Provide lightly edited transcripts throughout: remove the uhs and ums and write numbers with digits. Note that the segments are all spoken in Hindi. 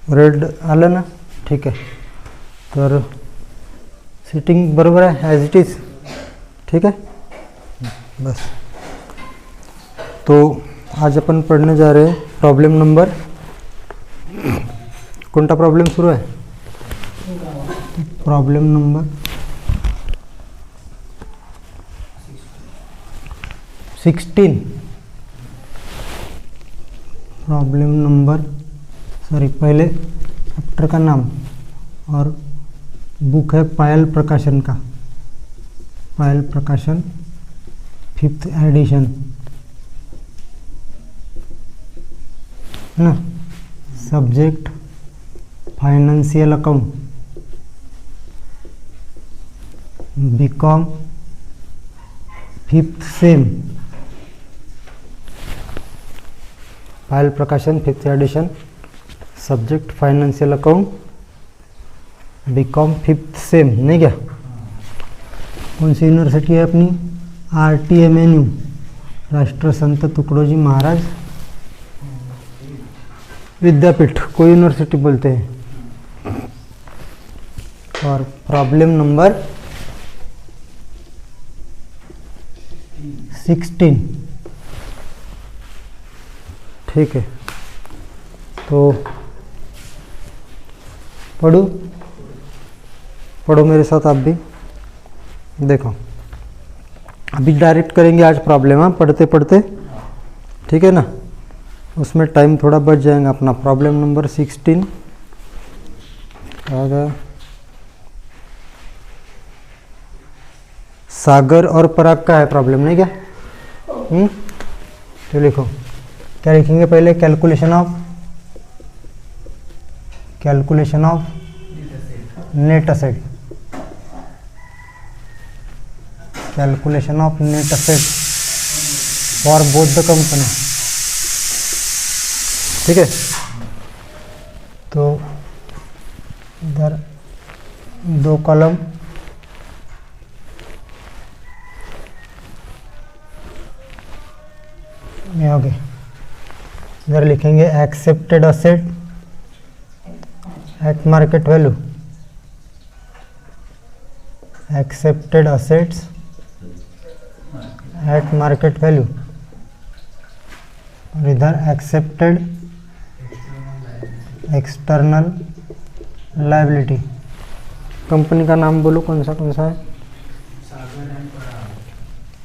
रेड आलं ना, ठीक आहे. तर सेटिंग बरोबर आहे ॲज इट इज, ठीक है बस. तो आज अपन पढ़ने जा रहे हैं प्रॉब्लम नंबर, कौन सा प्रॉब्लम शुरू है? Problem number 16. प्रॉब्लम नंबर पहले चैप्टर का नाम और बुक है पायल प्रकाशन का, पायल प्रकाशन 5th एडिशन है ना. Subject financial account, BCom 5th sem, Payal Prakashan 5th edition, subject financial account, BCom 5th sem. नहीं क्या? कौन सी यूनिवर्सिटी है अपनी? RTMNU, राष्ट्र संत तुकडोजी महाराज विद्यापीठ, कोई यूनिवर्सिटी बोलते हैं. और प्रॉब्लम नंबर 16, ठीक है. तो पढ़ो मेरे साथ आप भी. देखो अभी डायरेक्ट करेंगे आज प्रॉब्लम, हाँ पढ़ते पढ़ते, ठीक है ना. उसमें टाइम थोड़ा बच जाएगा अपना. प्रॉब्लम नंबर 16 आ सागर और पराग का है प्रॉब्लम, नहीं क्या? तो लिखो, क्या लिखेंगे पहले? Calculation of net asset, calculation of net asset for both the company, ठीक है. तो इधर 2 कॉलम में हो गए. इधर लिखेंगे accepted asset eight market value, accepted assets eight market value. और इधर एक्सेप्टेड एक्सटर्नल लायबिलिटी. कंपनी का नाम बोलो, कौन सा है?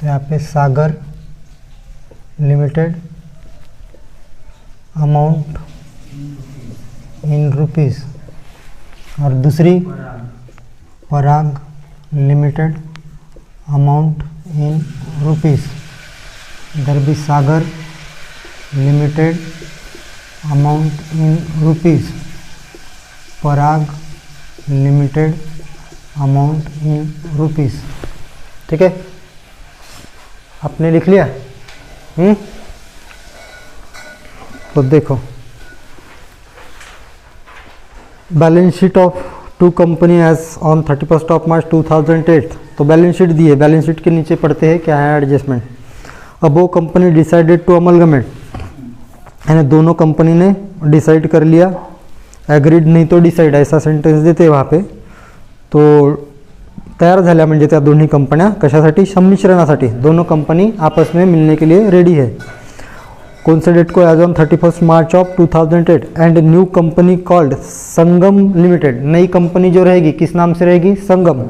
तो यहाँ पे Sagar limited, amount in rupees. और दूसरी Parag limited, amount in rupees. इधर भी Sagar limited, amount in rupees, Parag limited, amount in rupees. ठीक है, आपने लिख लिया? तो देखो, balance sheet of two company as on 31 March 2008. तो बैलेंस शीट दी है, बैलेंस शीट के नीचे पढ़ते हैं क्या है एडजस्टमेंट. अबो कंपनी डिसाइडेड टू अमलगमेंट, यानी दोनों कंपनी ने डिसाइड कर लिया. ॲग्रीड नहीं तो डिसाइड, ऐसा सेंटेन्स देते वहाँ पे. तो तयार झाल्या म्हणजे त्या दोन्ही कंपन्या कशासाठी? संमिश्रणासाठी. दोनों कंपनी आपस में मिलने के लिए रेडी है. कौन से डेट को? As on 31 March of 2008. And new company called Sangam limited. नई कंपनी जो रहेगी किस नाम से रहेगी? Sangam.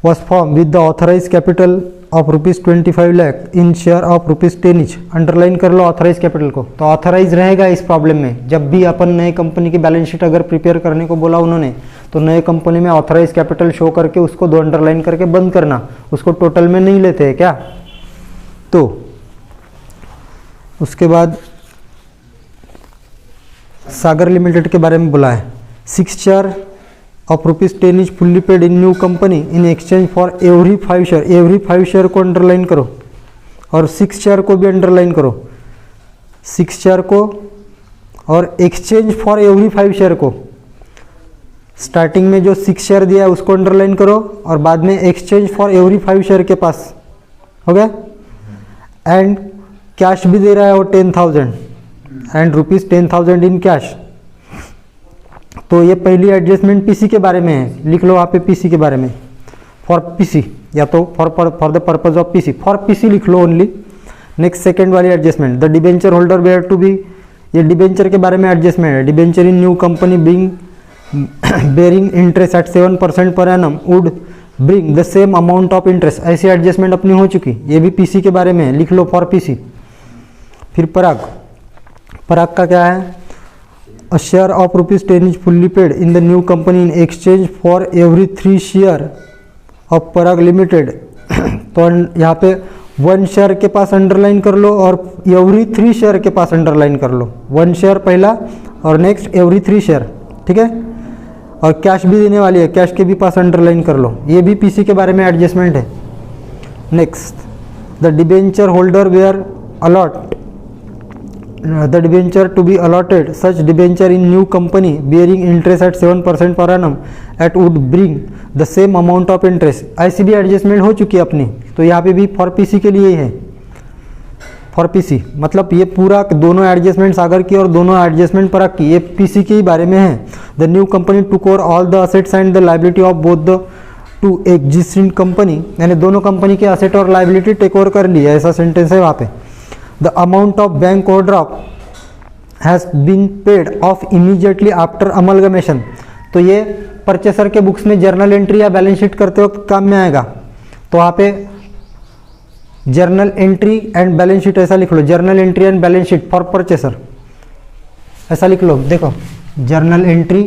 Was form with the authorise capital of ₹25 lakh in share of ₹10 each. Underline कर लो ऑथराइज कैपिटल को. तो ऑथराइज रहेगा इस प्रॉब्लम में. जब भी अपन नए कंपनी की बैलेंस शीट अगर प्रिपेयर करने को बोला उन्होंने, तो नए कंपनी में ऑथराइज कैपिटल शो करके उसको 2 अंडरलाइन करके बंद करना. उसको टोटल में नहीं लेते हैं क्या? तो उसके बाद सागर लिमिटेड के बारे में बोला है. 6 share of ₹10 is fully paid in new company in exchange for every 5 share. Every 5 share को अंडरलाइन करो और 6 शेयर को भी अंडरलाइन करो. 6 शेयर को और एक्सचेंज फॉर एवरी 5 शेयर को. स्टार्टिंग में जो 6 शेयर दिया है उसको अंडरलाइन करो और बाद में एक्सचेंज फॉर एवरी 5 शेयर के पास हो गया. एंड कैश भी दे रहा है वो 10,000. And ₹10,000 in cash. तो ये पहली एडजस्टमेंट पीसी के बारे में है, लिख लो वहाँ पे पीसी के बारे में, फॉर पीसी या तो for the purpose of PC, for PC लिख लो ओनली। नेक्स्ट सेकेंड वाली adjustment, the debenture holder were to be, ये डिबेंचर के बारे में एडजस्टमेंट है। Debenture in new company being bearing interest at 7% per annum would bring the same amount of interest, ऐसी एडजस्टमेंट अपनी हो चुकी, ये भी पीसी के बारे में है, लिख लो फॉर पीसी। फिर पराग, पराग का क्या है, a share of ₹10 is fully paid in the new company in exchange for every 3 share of Parag limited. तो यहाँ पे 1 शेयर के पास अंडरलाइन कर लो और एवरी 3 शेयर के पास अंडरलाइन कर लो, 1 शेयर पहला और नेक्स्ट एवरी 3 शेयर, ठीक है। और कैश भी देने वाली है, कैश के भी पास अंडरलाइन कर लो, ये भी पीसी के बारे में एडजस्टमेंट है। Next, the debenture holder were allot the debenture to be allotted such debenture in new company bearing interest at 7% per annum at would bring the same amount of interest, ऐसी भी एडजस्टमेंट हो चुकी है अपनी। तो यहाँ पे भी फॉर पीसी के लिए ही है, फॉर पीसी मतलब ये पूरा दोनों एडजस्टमेंट सागर की और दोनों एडजस्टमेंट पराग की, ये पीसी के ही बारे में है। The new company took over all the assets and the liability of both the two existing company, यानी दोनों कंपनी के असेट और लाइबिलिटी टेक ओवर कर ली है, ऐसा सेंटेंस है वहाँ पे। The amount of bank overdraft has been paid off immediately after amalgamation, तो ये परचेसर के बुक्स में जर्नल एंट्री या बैलेंस शीट करते वक्त काम में आएगा। तो वहाँ पे journal entry and balance sheet ऐसा लिख लो, journal entry and balance sheet for purchaser ऐसा लिख लो। देखो, journal entry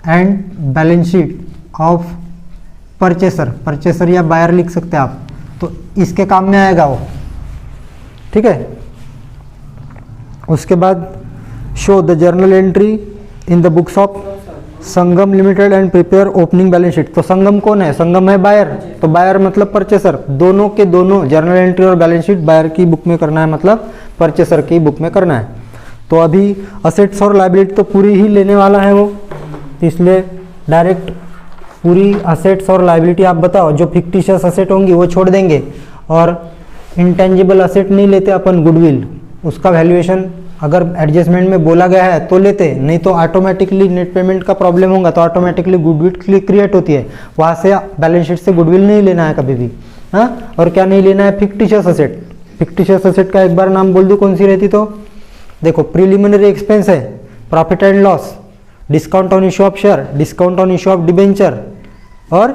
and balance sheet of purchaser, purchaser या बायर लिख सकते हैं आप, तो इसके काम में आएगा वो, ठीक है। उसके बाद show the journal entry in the books of Sangam limited and prepare opening balance sheet. तो संगम कौन है, संगम है बायर, तो बायर मतलब परचेसर, दोनों के दोनों जर्नल एंट्री और बैलेंस शीट बायर की बुक में करना है, मतलब परचेसर की बुक में करना है। तो अभी असेट्स और लायबिलिटी तो पूरी ही लेने वाला है वो, इसलिए डायरेक्ट पूरी असेट्स और लायबिलिटी आप बताओ, जो फिक्टिशियस असेट होंगी वो छोड़ देंगे, और इंटेंजिबल असेट नहीं लेते अपन, गुडविल, उसका वैल्यूएशन अगर एडजस्टमेंट में बोला गया है तो लेते, नहीं तो ऑटोमेटिकली नेट पेमेंट का प्रॉब्लम होगा तो ऑटोमेटिकली गुडविल क्रिएट होती है, वहाँ से बैलेंस शीट से गुडविल नहीं लेना है कभी भी, हाँ। और क्या नहीं लेना है, फिक्टिशियस असेट। फिक्टिशियस असेट का एक बार नाम बोल दूँ कौन सी रहती, तो देखो, प्रिलिमिनरी एक्सपेंस है, profit and loss, discount on issue of share, discount on issue of debenture, और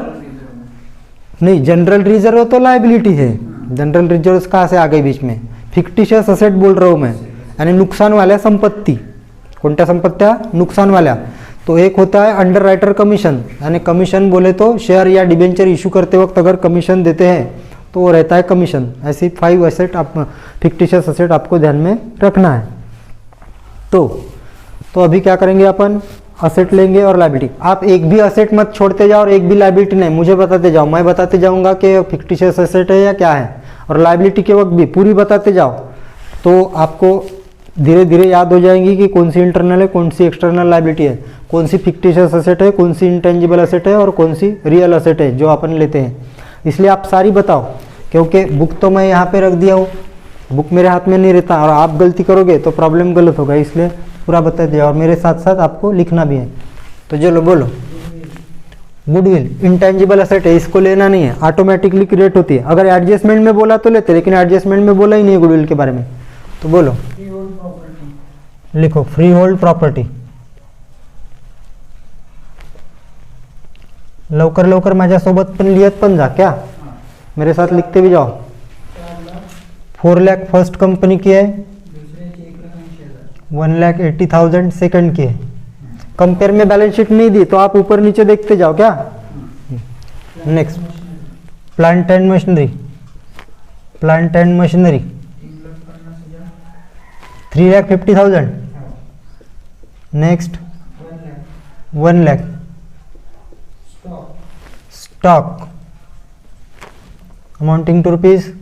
नहीं जनरल रिजर्व तो लायबिलिटी है, जनरल रिजर्व कहाँ से आ गई बीच में, फिक्टिशियस असेट बोल रहा हूँ मैं, यानी नुकसान वाल्या संपत्ती, कोणत्या संपत्त्या, नुकसान वाल्या। तो एक होता है अंडर राइटर कमीशन, यानी कमीशन बोले तो शेयर या डिबेंचर इशू करते वक्त अगर कमीशन देते हैं तो वो रहता है कमीशन। ऐसी 5 असेट आप फिक्टिशियस असेट आपको ध्यान में रखना है। तो अभी क्या करेंगे अपन, असेट लेंगे और लायबिलिटी। आप एक भी असेट मत छोड़ते जाओ और एक भी लायबिलिटी नहीं, मुझे बताते जाओ, मैं बताते जाऊंगा कि फिक्टिशियस असेट है या क्या है, और लायबिलिटी के वक्त भी पूरी बताते जाओ, तो आपको धीरे धीरे याद हो जाएंगी कि कौन सी इंटरनल है, कौन सी एक्सटर्नल लायबिलिटी है, कौन सी फिक्टिशियस असेट है, कौन सी इंटेंजिबल असेट है और कौन सी रियल असेट है जो अपन लेते हैं। इसलिए आप सारी बताओ, क्योंकि बुक तो मैं यहाँ पे रख दिया हूँ, बुक मेरे हाथ में नहीं रहता, और आप गलती करोगे तो प्रॉब्लम गलत होगा, इसलिए पूरा बता दिया, और मेरे साथ साथ आपको लिखना भी है। तो चलो बोलो, गुडविल इंटेंजिबल असेट है, इसको लेना नहीं है, ऑटोमेटिकली क्रिएट होती है। अगर एडजस्टमेंट में बोला तो लेते, लेकिन एडजस्टमेंट में बोला ही नहीं है गुडविल के बारे में, तो बोलो, लिखो फ्री होल्ड प्रॉपर्टी। लवकर लवकर माझ्यासोबत पण लिहत पण जा, क्या मेरे साथ लिखते भी जाओ। 4 लाख फर्स्ट कंपनी की है, 1,80,000 सेकंड की है। कंपेयर में बैलेंस शीट नहीं दी तो आप ऊपर नीचे देखते जाओ, क्या। Next, plant and machinery, plant and machinery 3,50,000। Next 1 lakh. Stock amounting to rupees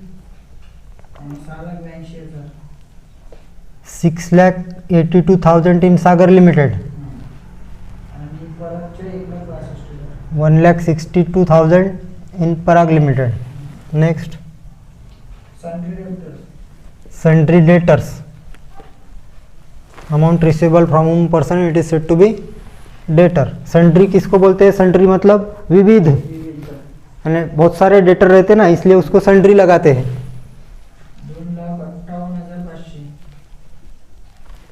6,82,000 in Sagar limited, 1,62,000 in Parag limited. Next, sundry debtors amount receivable from whom person it is said to be debtor. Sundry किसको बोलते हैं? सन्ड्री मतलब विविध, यानी बहुत सारे डेटर रहते हैं ना, इसलिए उसको सन्ड्री लगाते हैं।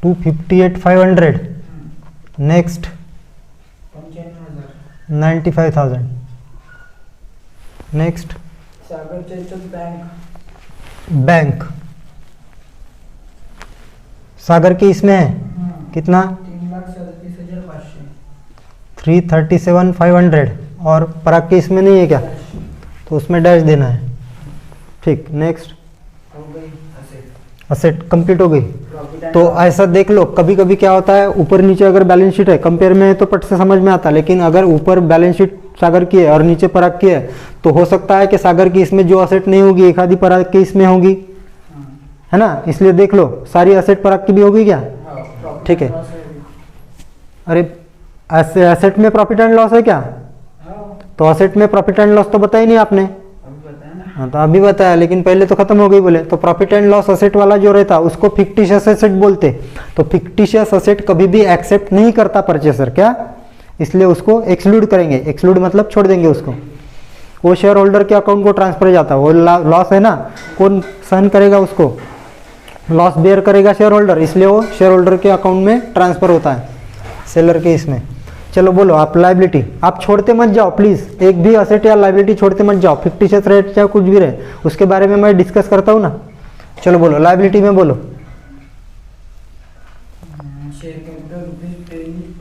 258,500। नेक्स्ट 95,000। नेक्स्ट सागर चेतन बैंक, सागर के इसमें है कितना? 337,500। और पराग के इसमें नहीं है क्या? तो उसमें डैश देना है। ठीक, नेक्स्ट असेट कंप्लीट हो गई। तो ऐसा देख लो, कभी कभी क्या होता है, ऊपर नीचे अगर बैलेंस शीट है कंपेयर में है तो पट से समझ में आता है, लेकिन अगर ऊपर बैलेंस शीट सागर की है और नीचे पराग की है तो हो सकता है कि सागर की इसमें जो असेट नहीं होगी एक आधी पराग की इसमें होगी, है ना। इसलिए देख लो सारी असेट पराग की भी होगी क्या? ठीक है। अरे एसेट में प्रॉफिट एंड लॉस है क्या? तो असेट में प्रॉफिट एंड लॉस तो बताया ही नहीं आपने। हाँ तो अभी बताया, लेकिन पहले तो खत्म हो गई बोले। तो प्रॉफिट एंड लॉस असेट वाला जो रहता उसको फिक्टिशियस असेट बोलते। तो फिक्टिशियस असेट कभी भी एक्सेप्ट नहीं करता परचेसर, क्या? इसलिए उसको एक्सक्लूड करेंगे। एक्सक्लूड मतलब छोड़ देंगे उसको। वो शेयर होल्डर के अकाउंट को ट्रांसफर हो जाता है। वो लॉस है ना, कौन सहन करेगा उसको? लॉस बेयर करेगा शेयर होल्डर, इसलिए वो शेयर होल्डर के अकाउंट में ट्रांसफर होता है, सेलर के इसमें। चलो बोलो आप लाइबिलिटी, आप छोड़ते मत जाओ प्लीज, एक भी असेट या लाइबिलिटी छोड़ते मत जाओ, फिक्टिशियस रेट चाहे कुछ भी रहे उसके बारे में मैं डिस्कस करता हूँ ना। चलो बोलो लाइबिलिटी में बोलो।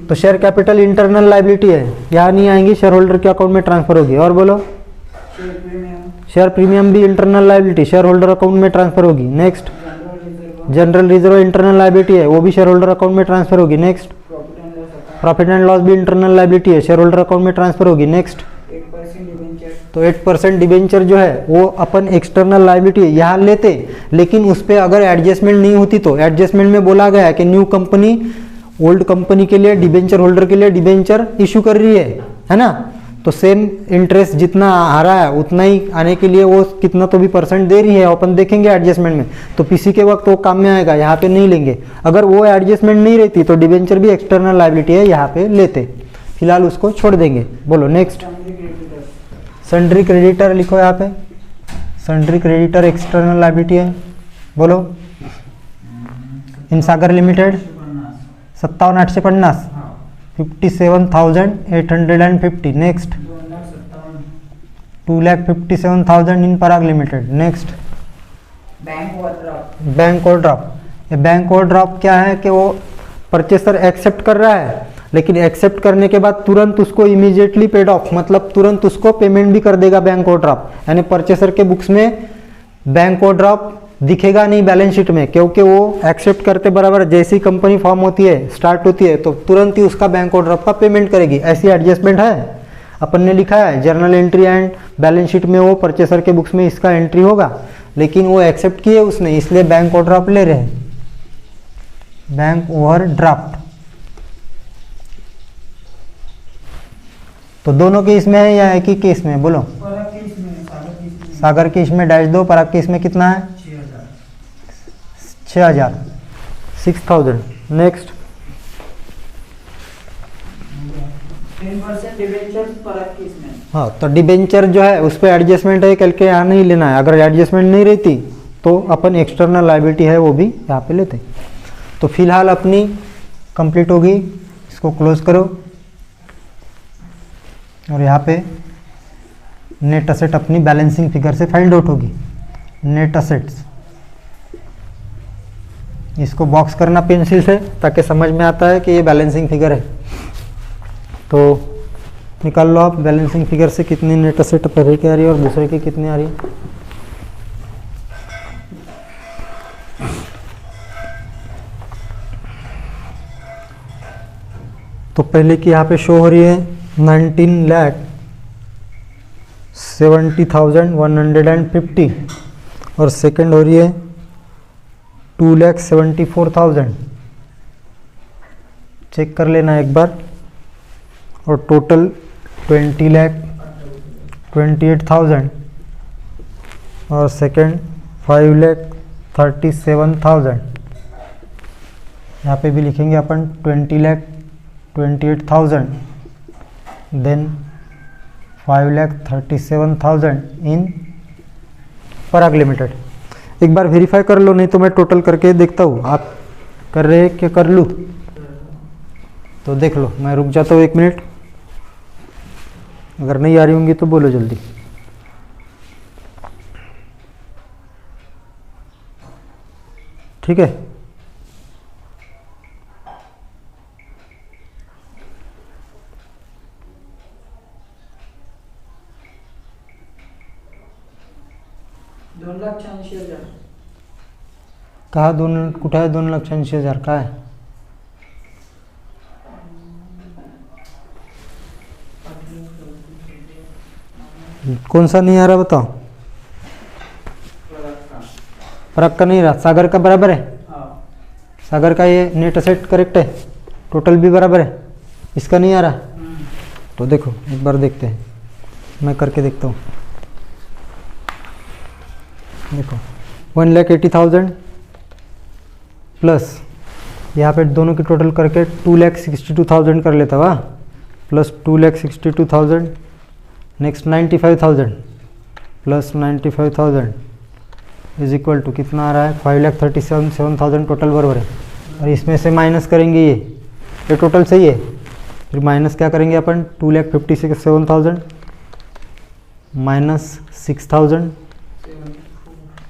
तो शेयर कैपिटल इंटरनल लाइबिलिटी है, यहाँ नहीं आएंगी, शेयर होल्डर के अकाउंट में ट्रांसफर होगी। और बोलो शेयर प्रीमियम भी internal liability, share holder account में ट्रांसफर होगी। Next general reserve internal liability है, वो भी शेयर होल्डर अकाउंट में ट्रांसफर होगी। नेक्स्ट प्रॉफिट एंड लॉस भी इंटरनल लाइबिलिटी है, शेयर होल्डर अकाउंट में ट्रांसफर होगी। नेक्स्ट तो 8% डिबेंचर जो है वो अपन एक्सटर्नल लाइबिलिटी यहाँ लेते, लेकिन उस पर अगर एडजस्टमेंट नहीं होती तो एडजस्टमेंट में बोला गया है कि न्यू कंपनी ओल्ड कंपनी के लिए डिबेंचर होल्डर के लिए डिबेंचर इशू कर रही है ना। तो सेम इंटरेस्ट जितना आ रहा है उतना ही आने के लिए वो कितना तो भी परसेंट दे रही है, अपन देखेंगे एडजस्टमेंट में। तो पीसी के वक्त वो काम में आएगा, यहाँ पे नहीं लेंगे। अगर वो एडजस्टमेंट नहीं रहती तो डिबेंचर भी एक्सटर्नल लाइबिलिटी है, यहाँ पे लेते, फिलहाल उसको छोड़ देंगे। बोलो नेक्स्ट सन्ड्री क्रेडिटर लिखो यहाँ पे, सन्ड्री क्रेडिटर एक्सटर्नल लाइबिलिटी है। बोलो इन सागर लिमिटेड 57,850 57,850। नेक्स्ट 2,57,000 इन Parag limited. Next bank overdraft. ये बैंक ओवरड्राफ्ट क्या है कि वो परचेसर एक्सेप्ट कर रहा है, लेकिन एक्सेप्ट करने के बाद तुरंत उसको इमीडिएटली पेड ऑफ, मतलब तुरंत उसको पेमेंट भी कर देगा बैंक ओवरड्राफ्ट। यानी परचेसर के बुक्स में बैंक ओवरड्राफ्ट दिखेगा नहीं बैलेंस शीट में, क्योंकि वो एक्सेप्ट करते बराबर जैसी कंपनी फॉर्म होती है स्टार्ट होती है तो तुरंत ही उसका बैंक ओवरड्राफ्ट का पेमेंट करेगी। ऐसी एडजस्टमेंट है, अपन ने लिखा है journal entry and balance sheet में वो परचेसर के बुक्स में इसका एंट्री होगा, लेकिन वो एक्सेप्ट किए उसने, इसलिए बैंक ओवरड्राफ्ट ले रहे हैं, बैंक ओवरड्राफ्ट। तो दोनों केस में है या एक ही केस में? बोलो सागर के इसमें डैश दो, पराग के इसमें कितना है? 6,000 6,000। नेक्स्ट 10% डिबेंचर पराग की इसमें। हाँ तो डिबेंचर जो है उस पर एडजस्टमेंट है, कल के यहाँ नहीं लेना है। अगर एडजस्टमेंट नहीं रहती तो अपन एक्सटर्नल लाइबिलिटी है वो भी यहाँ पे लेते। तो फिलहाल अपनी कंप्लीट होगी, इसको क्लोज करो। और यहाँ पे नेट असेट अपनी बैलेंसिंग फिगर से फाइंड आउट होगी। नेट असेट्स, इसको बॉक्स करना पेंसिल से ताकि समझ में आता है कि ये बैलेंसिंग फिगर है। तो निकाल लो आप बैलेंसिंग फिगर से कितनी नेट असेट पहले की आ रही है और दूसरे की कितनी आ रही है। तो पहले की यहाँ पे शो हो रही है 19,70,150 और सेकंड हो रही है 2,74,000। चेक कर लेना एक बार। और टोटल 20,28,000 और सेकंड 5,37,000। यहाँ पे भी लिखेंगे अपन 20,28,000, देन 5,37,000 इन पराग लिमिटेड। एक बार वेरीफाई कर लो, नहीं तो मैं टोटल करके देखता हूँ। आप कर रहे हैं कि कर लूँ? तो देख लो, मैं रुक जाता हूँ 1 मिनट। अगर नहीं आ रही होंगी तो बोलो जल्दी। ठीक है, $2,86,000 कहा दोन कुठे आहे? 2,86,000 काय? कौन सा नहीं आ रहा बताओ? पराग का नहीं रहा, सागर का बराबर है। सागर का ये नेट असेट करेक्ट है, टोटल भी बराबर है, इसका नहीं आ रहा। तो देखो एक बार देखते हैं, मैं करके देखता हूँ। देखो 1,80,000 प्लस यहाँ पे दोनों की टोटल करके 2,62,000 कर लेता हुआ, plus 2,62,000, next 95,000 plus 95,000 is equal to कितना आ रहा है? 5,37,000 टोटल बराबर है। और इसमें से माइनस करेंगे ये टोटल सही है, फिर माइनस क्या करेंगे अपन? 2,56,700 minus 6,000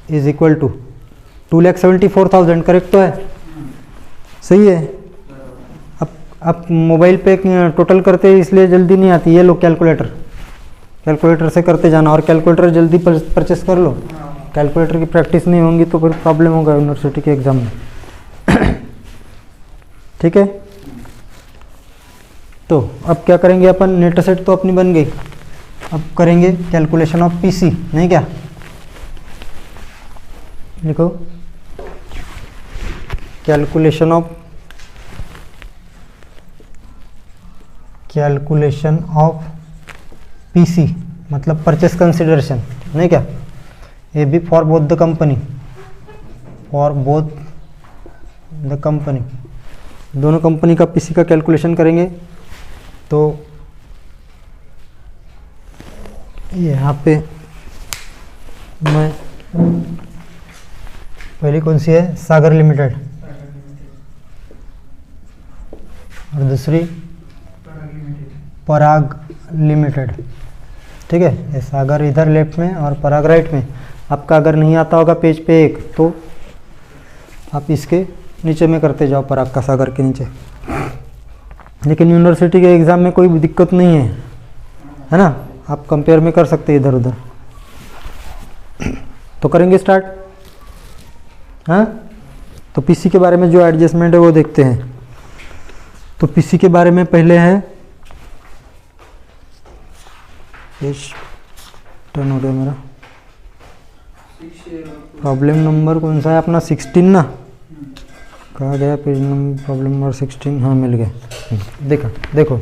is equal to 2,74,000। Correct तो है, सही है। अब मोबाइल पे टोटल करते हैं इसलिए जल्दी नहीं आती। ये लो कैलकुलेटर से करते जाना, और कैलकुलेटर जल्दी परचेस कर लो। कैलकुलेटर की प्रैक्टिस नहीं होंगी तो फिर प्रॉब्लम होगा यूनिवर्सिटी के एग्जाम में। ठीक है, तो अब क्या करेंगे अपन? नेट असेट तो अपनी बन गई, अब करेंगे कैलकुलेशन ऑफ पीसी, नहीं क्या? लिखो कैलकुलेशन ऑफ पीसी मतलब परचेस कंसिडरेशन, नहीं क्या? ये भी फॉर बोथ द कंपनी, दोनों कंपनी का पीसी का कैलकुलेशन करेंगे। तो यहाँ पे मैं पहली कौन सी है? सागर लिमिटेड, और दूसरी पराग लिमिटेड। ठीक है, ये सागर इधर लेफ्ट में और पराग राइट में। आपका अगर नहीं आता होगा पेज पे एक, तो आप इसके नीचे में करते जाओ, पराग का सागर के नीचे। लेकिन यूनिवर्सिटी के एग्ज़ाम में कोई दिक्कत नहीं है ना? आप कंपेयर में कर सकते हैं इधर उधर। तो करेंगे स्टार्ट। हाँ, तो पीसी के बारे में जो एडजस्टमेंट है वो देखते हैं। तो पीसी के बारे में पहले है, पेज टर्न हो गया मेरा। प्रॉब्लम नंबर कौन सा है अपना? 16 ना? कहाँ गया पेज नंबर? प्रॉब्लम नंबर 16, हाँ मिल गया। देखो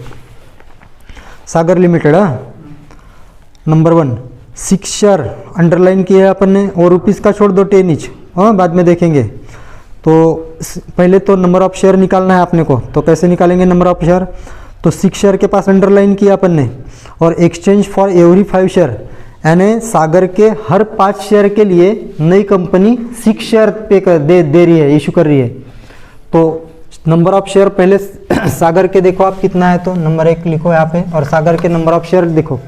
सागर लिमिटेड। नंबर 1 6 शेयर अंडरलाइन किया है अपन ने, और रुपीज़ का छोड़ दो 10 ईच, हाँ बाद में देखेंगे। तो पहले तो नंबर ऑफ शेयर निकालना है अपने को। तो कैसे निकालेंगे नंबर ऑफ शेयर? तो 6 शेयर के पास अंडरलाइन किया अपन ने, और एक्सचेंज फॉर एवरी 5 शेयर, यानी सागर के हर 5 शेयर के लिए नई कंपनी 6 शेयर पे दे रही है, इशू कर रही है। तो नंबर ऑफ शेयर पहले सागर के देखो आप कितना है, तो नंबर 1 लिखो यहाँ पे, और सागर के नंबर ऑफ शेयर देखो,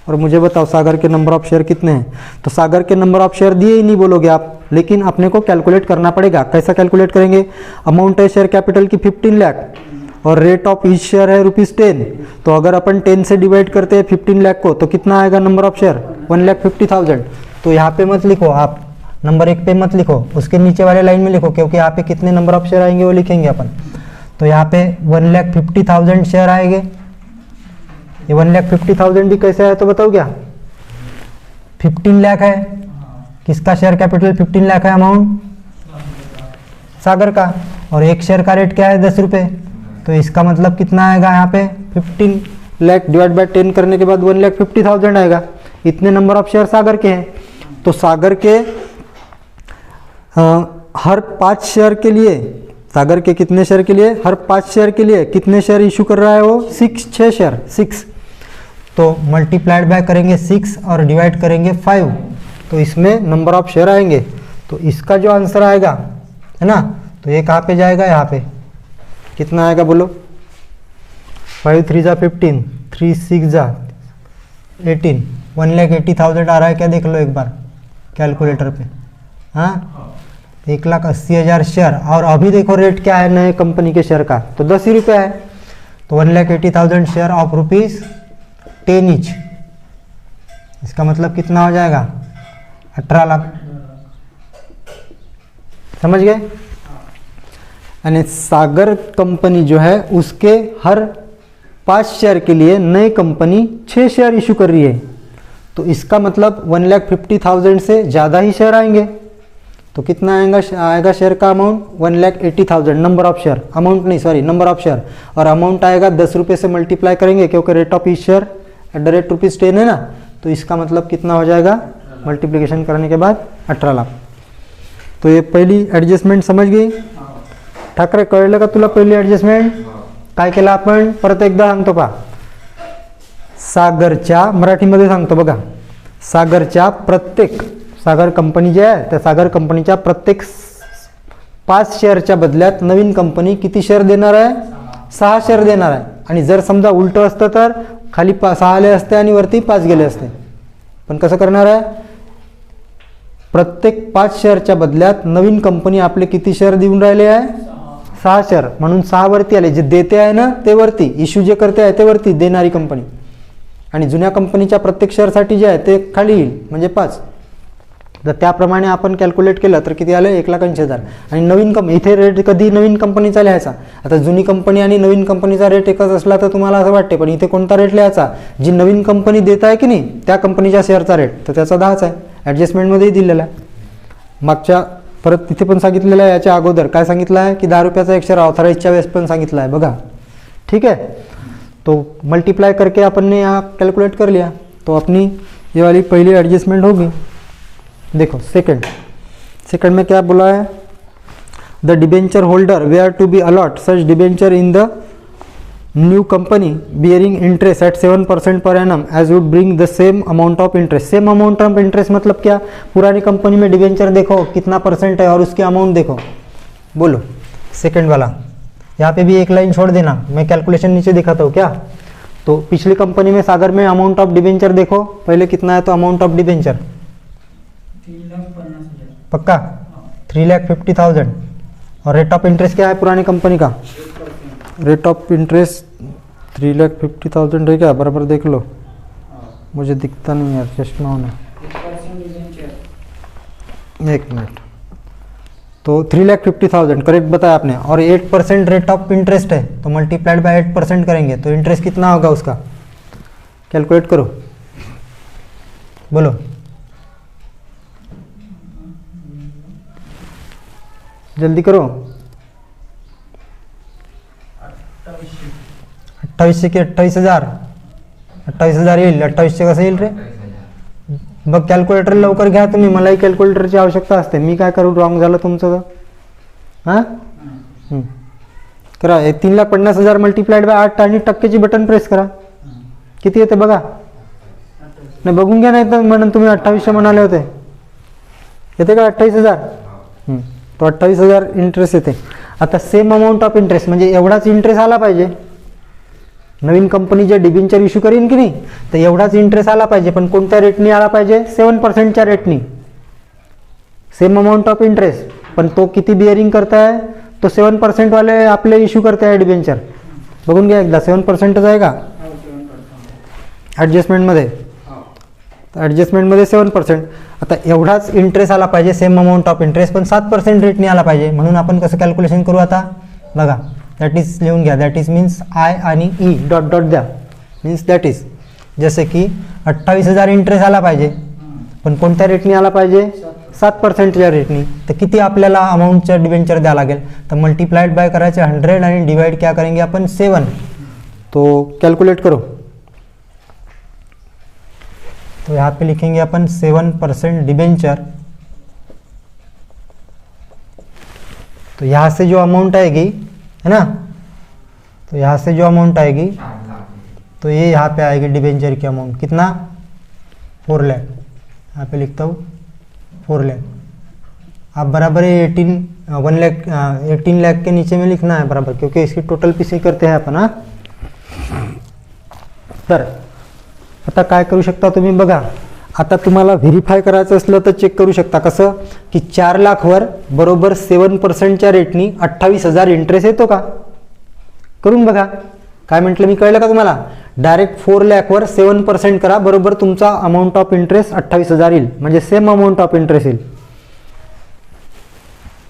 और मुझे बताओ सागर के नंबर ऑफ शेयर कितने हैं। तो सागर के नंबर ऑफ शेयर दिए ही नहीं बोलोगे आप, लेकिन अपने को कैलकुलेट करना पड़ेगा। कैसा कैलकुलेट करेंगे? अमाउंट है शेयर कैपिटल की 15 लाख, और रेट ऑफ ईच शेयर है ₹10। तो अगर अपन 10 से डिवाइड करते हैं 15 लाख को, तो कितना आएगा नंबर ऑफ शेयर? 1,50,000। तो यहाँ पे मत लिखो आप, नंबर 1 पे मत लिखो, उसके नीचे वाले लाइन में लिखो, क्योंकि यहाँ पे कितने नंबर ऑफ शेयर आएंगे वो लिखेंगे अपन। तो यहाँ पे 1,50,000 शेयर आएंगे। ये 1,50,000 भी कैसे आया तो बताओ क्या? 15 लाख है, किसका शेयर कैपिटल 15 लाख है? अमाउंट सागर का, और एक शेयर का रेट क्या है? 10 रुपये। तो इसका मतलब कितना आएगा यहाँ पे? 15 लाख डिवाइड बाय 10 करने के बाद 1,50,000 आएगा। इतने नंबर ऑफ शेयर सागर के हैं। तो सागर के हर 5 शेयर के लिए सागर के कितने शेयर के लिए? हर 5 शेयर के लिए कितने शेयर इशू कर रहा है वो? 6 शेयर 6। तो मल्टीप्लाइड बाय करेंगे 6 और डिवाइड करेंगे 5, तो इसमें नंबर ऑफ शेयर आएंगे। तो इसका जो आंसर आएगा है ना, तो ये कहाँ पे जाएगा? यहाँ पे। कितना आएगा बोलो? 5 3 जा 15, 3 6 जा 18, 1,80,000 आ रहा है क्या? देख लो एक बार कैलकुलेटर पे। हाँ, 1,80,000 शेयर। और अभी देखो रेट क्या है नए कंपनी के शेयर का, तो 10 ही रुपया है। तो 1,80,000 शेयर ऑफ ₹10 ईच, इसका मतलब कितना हो जाएगा? 18 लाख। समझ गए? यानी सागर कंपनी जो है उसके हर 5 शेयर के लिए नई कंपनी 6 शेयर इशू कर रही है। तो इसका मतलब 1,50,000 से ज़्यादा ही शेयर आएंगे। तो कितना आएगा शेयर का amount? 1,80,000 number of share, amount नहीं सॉरी नंबर ऑफ शेयर। और अमाउंट आएगा 10 रुपये से मल्टीप्लाई करेंगे क्योंकि रेट ऑफ ईच शेयर @10 है ना। तो इसका मतलब कितना हो जाएगा मल्टीप्लिकेशन करने के बाद? 18 लाख। तो ये पहिली ॲडजस्टमेंट समझ गई? ठाकरे कळलं का तुला पहिली ॲडजस्टमेंट? काय केलं आपण? परत एकदा सांगतो पहा. सागरच्या मराठीमध्ये सांगतो बघा. सागरच्या प्रत्येक सागर कंपनी जी आहे त्या सागर कंपनीच्या प्रत्येक 5 शेअरच्या बदल्यात नवीन कंपनी किती शेअर देणार आहे? 6 शेअर देणार आहे. आणि जर समजा उलटं असतं तर खाली 6 आले असते आणि वरती 5 गेले असते. पण कसं करणार आहे? प्रत्येक 5 शेअरच्या बदल्यात नवीन कंपनी आपले किती शेअर देऊन राहिले आहे? 6 शेअर. म्हणून 6 वरती आले. जे देते आहे ना ते वरती, इश्यू जे करते आहे ते वरती देणारी कंपनी, आणि जुन्या कंपनीच्या प्रत्येक शेअरसाठी जे आहे ते खाली येईल म्हणजे 5. तर त्याप्रमाणे आपण कॅल्क्युलेट केलं तर किती आलं? 1,80,000. आणि नवीन इथे रेट कधी नवीन कंपनीचा लिहायचा? आता जुनी कंपनी आणि नवीन कंपनीचा रेट एकच असला तर तुम्हाला असं वाटते, पण इथे कोणता रेट लिहायचा? जी नवीन कंपनी देत आहे की नाही त्या कंपनीच्या शेअरचा रेट, तर त्याचा 10च आहे. ॲडजस्टमेंटमध्येही दिलेला आहे. मागच्या परत तिथे पण सांगितलेलं आहे, याच्या अगोदर काय सांगितलं आहे की 10 रुपयाचा एक शेअर ऑथराइजच्या वेळेस पण सांगितलं आहे बघा. ठीक है, तो मल्टीप्लाई करके अपन ने यहाँ कैलकुलेट कर लिया. तो अपनी ये वाली पहली एडजस्टमेंट होगी. देखो सेकंड में क्या बोला है? The debenture holder were to be allot such debenture in the new company bearing interest at 7% per annum as would bring the same amount of interest. Same amount of interest मतलब क्या? पुरानी कंपनी में डिबेंचर देखो कितना % है और उसकी अमाउंट देखो. बोलो सेकंड वाला. यहाँ पे भी एक लाइन छोड़ देना, मैं कैलकुलेशन नीचे दिखाता हूँ क्या. तो पिछली कंपनी में सागर में अमाउंट ऑफ डिबेंचर देखो पहले कितना है. तो अमाउंट ऑफ डिबेंचर 3,50,000 पक्का 3,50,000. और रेट ऑफ इंटरेस्ट क्या है पुरानी कंपनी का? रेट ऑफ इंटरेस्ट 3,50,000 है क्या? बराबर देख लो, मुझे दिखता नहीं यार, चश्मा होना. 1% डिबेंचर. एक मिनट. तो 3,50,000 करेक्ट बताया आपने. और 8% रेट ऑफ इंटरेस्ट है, तो मल्टीप्लाइड बाय 8% करेंगे तो इंटरेस्ट कितना होगा उसका? कैलकुलेट करो, बोलो जल्दी करो. 28 की 28,000 28,000 येईल. 28 कसं येईल रे? बघ कॅल्क्युलेटर लवकर घ्या तुम्ही, मलाही कॅल्क्युलेटरची आवश्यकता असते. मी काय करू रॉंग झालं तुमचं तर? हां करा. हे 3,50,000 मल्टीप्लाइड बाय 8 आणि टक्केची बटन प्रेस करा. किती येते बघा. नाही बघून घ्या, नाही तर म्हणून तुम्ही 2800 म्हणाले होते. येते का 28,000? तो 28,000 इंटरेस्ट येते. आता सेम अमाऊंट ऑफ इंटरेस्ट म्हणजे एवढाच इंटरेस्ट आला पाहिजे. नवीन कंपनी जे डिबेंचर इश्यू करीन की नाही तर एवढाच इंटरेस्ट आला पाहिजे. पण कोणत्या रेटनी आला पाहिजे? 7%च्या रेटनी. सेम अमाऊंट ऑफ इंटरेस्ट, पण तो किती बिअरिंग करताय? तो 7% वाले आपले इश्यू करते आहे डिबेंचर. बघून घ्या एकदा 7%च आहे का ॲडजस्टमेंटमध्ये? तर ॲडजस्टमेंटमध्ये 7%. आता एवढाच इंटरेस्ट आला पाहिजे सेम अमाऊंट ऑफ इंटरेस्ट, पण 7% रेटनी आला पाहिजे. म्हणून आपण कसं कॅल्क्युलेशन करू आता बघा. दॅट इज लिहून घ्या. दॅट इज मीन्स आय आणि ई डॉट डॉट द्या. मीन्स दॅट इज जसे की 28,000 इंटरेस्ट आला पाहिजे, पण कोणत्या रेटनी आला पाहिजे? 7%च्या रेटनी. तर किती आपल्याला अमाऊंटचं डिबेंचर द्यावं लागेल? तर मल्टीप्लाइड बाय करायचे 100 आणि डिवाइड क्या करेंगे अपन? 7. तो कैलकुलेट करो. तो यहाँ पे लिखेंगे अपन 7% डिबेंचर तो यहाँ से जो अमाउंट आएगी, है ना, तो यहाँ से जो अमाउंट आएगी तो ये यहाँ पे आएगी डिबेंचर की अमाउंट, कितना, 4 लाख। यहाँ पे लिखता हूँ 4 लाख। आप बराबर 18 लाख के नीचे में लिखना है बराबर, क्योंकि इसकी टोटल पीसी करते हैं आपण। तर आता काय करू शकता तुम्ही बघा, आता तुम्हाला व्हेरीफाय करायचं असलं तर चेक करू शकता, कसं की 4 लाखवर बरोबर 7%च्या रेटनी 28,000 इंटरेस्ट येतो का, करून बघा। काय म्हटलं मी, कळलं का तुम्हाला? डायरेक्ट 4 लाखवर 7% करा, बरोबर तुमचा अमाऊंट ऑफ इंटरेस्ट 28,000 येईल, म्हणजे सेम अमाऊंट ऑफ इंटरेस्ट येईल।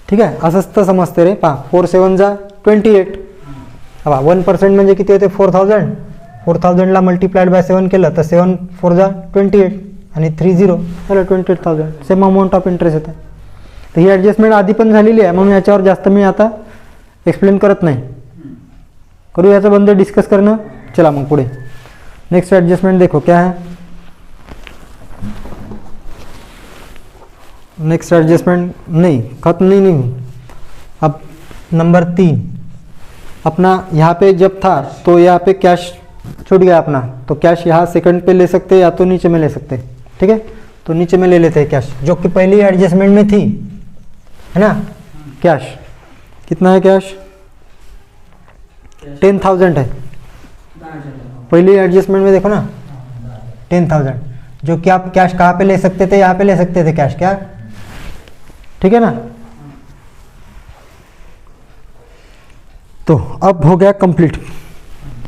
ठीक आहे, असंच तर समजते रे। पहा 4 7 जा 28, हा 1% म्हणजे किती होते, 4,000। 4,000 ला मल्टिप्लाइड बाय 7 केलं तर 7 4 जा 28 आणि 3 0 झालं 28,000, सेम अमाऊंट ऑफ इंटरेस्ट येते। तर ही ॲडजस्टमेंट आधी पण झालेली आहे, म्हणून याच्यावर जास्त मी आता एक्सप्लेन करत नाही। करू याचं बंद डिस्कस करणं। चला मग पुढे नेक्स्ट एडजस्टमेंट देखो क्या है। नेक्स्ट एडजस्टमेंट नहीं, खत्म नहीं। अब नंबर 3 अपना यहाँ पे जब था तो यहाँ पे कैश छूट गया अपना, तो कैश यहाँ सेकंड पे ले सकते हैं या तो नीचे में ले सकते हैं। ठीक है, तो नीचे में ले लेते हैं कैश, जो कि पहली एडजस्टमेंट में थी, है ना। कैश कितना है, कैश 10,000 है। पहली एडजस्टमेंट में देखो ना 10,000, जो कि आप कैश कहाँ पे ले सकते थे, यहाँ पे ले सकते थे कैश, क्या, ठीक है ना। तो अब हो गया कंप्लीट,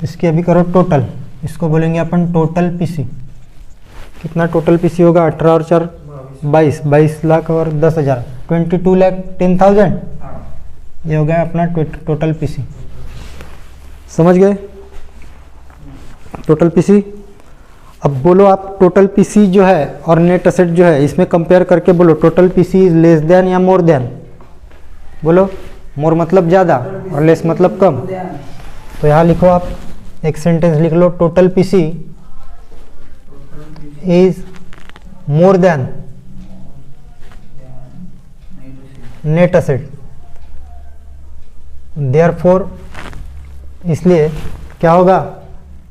इसकी अभी करो टोटल, इसको बोलेंगे अपन टोटल पीसी। कितना टोटल पीसी होगा, 18 और 4 22 लाख और 10,000, 22 लाख 10,000, ये हो गया अपना टोटल पीसी। समझ गए टोटल पीसी। अब बोलो आप टोटल पीसी जो है और नेट असेट जो है, इसमें कंपेयर करके बोलो total PC is less than या मोर देन। बोलो, मोर मतलब ज़्यादा और लेस मतलब कम। तो यहाँ लिखो आप एक सेंटेंस लिख लो, total PC is more than net asset, therefore, इसलिए क्या होगा,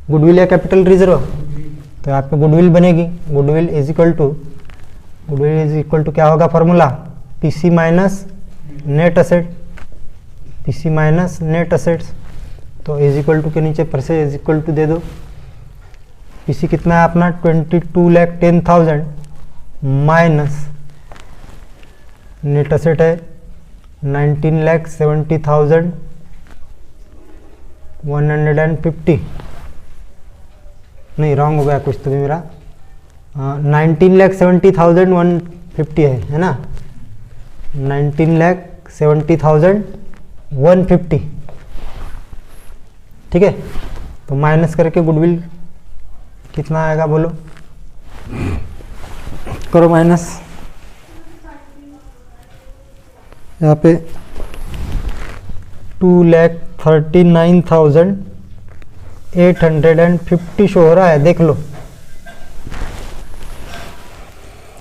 गुडविल या कैपिटल रिजर्व, तो यहाँ पे गुडविल बनेगी। गुडविल इज इक्वल टू क्या होगा formula, PC minus net asset, PC minus net assets. तो इज इक्वल टू के नीचे पर से इज इक्वल टू दे दो। पीसी कितना है अपना 22,10,000 माइनस नेट असेट है 19,70,150, नहीं रॉन्ग हो गया कुछ तो भी मेरा, 19,70,150 है ना, 19,70,150। ठीक है, तो माइनस करके गुडविल कितना आएगा बोलो, करो माइनस। यहाँ पे 2,39,850 शो हो रहा है, देख लो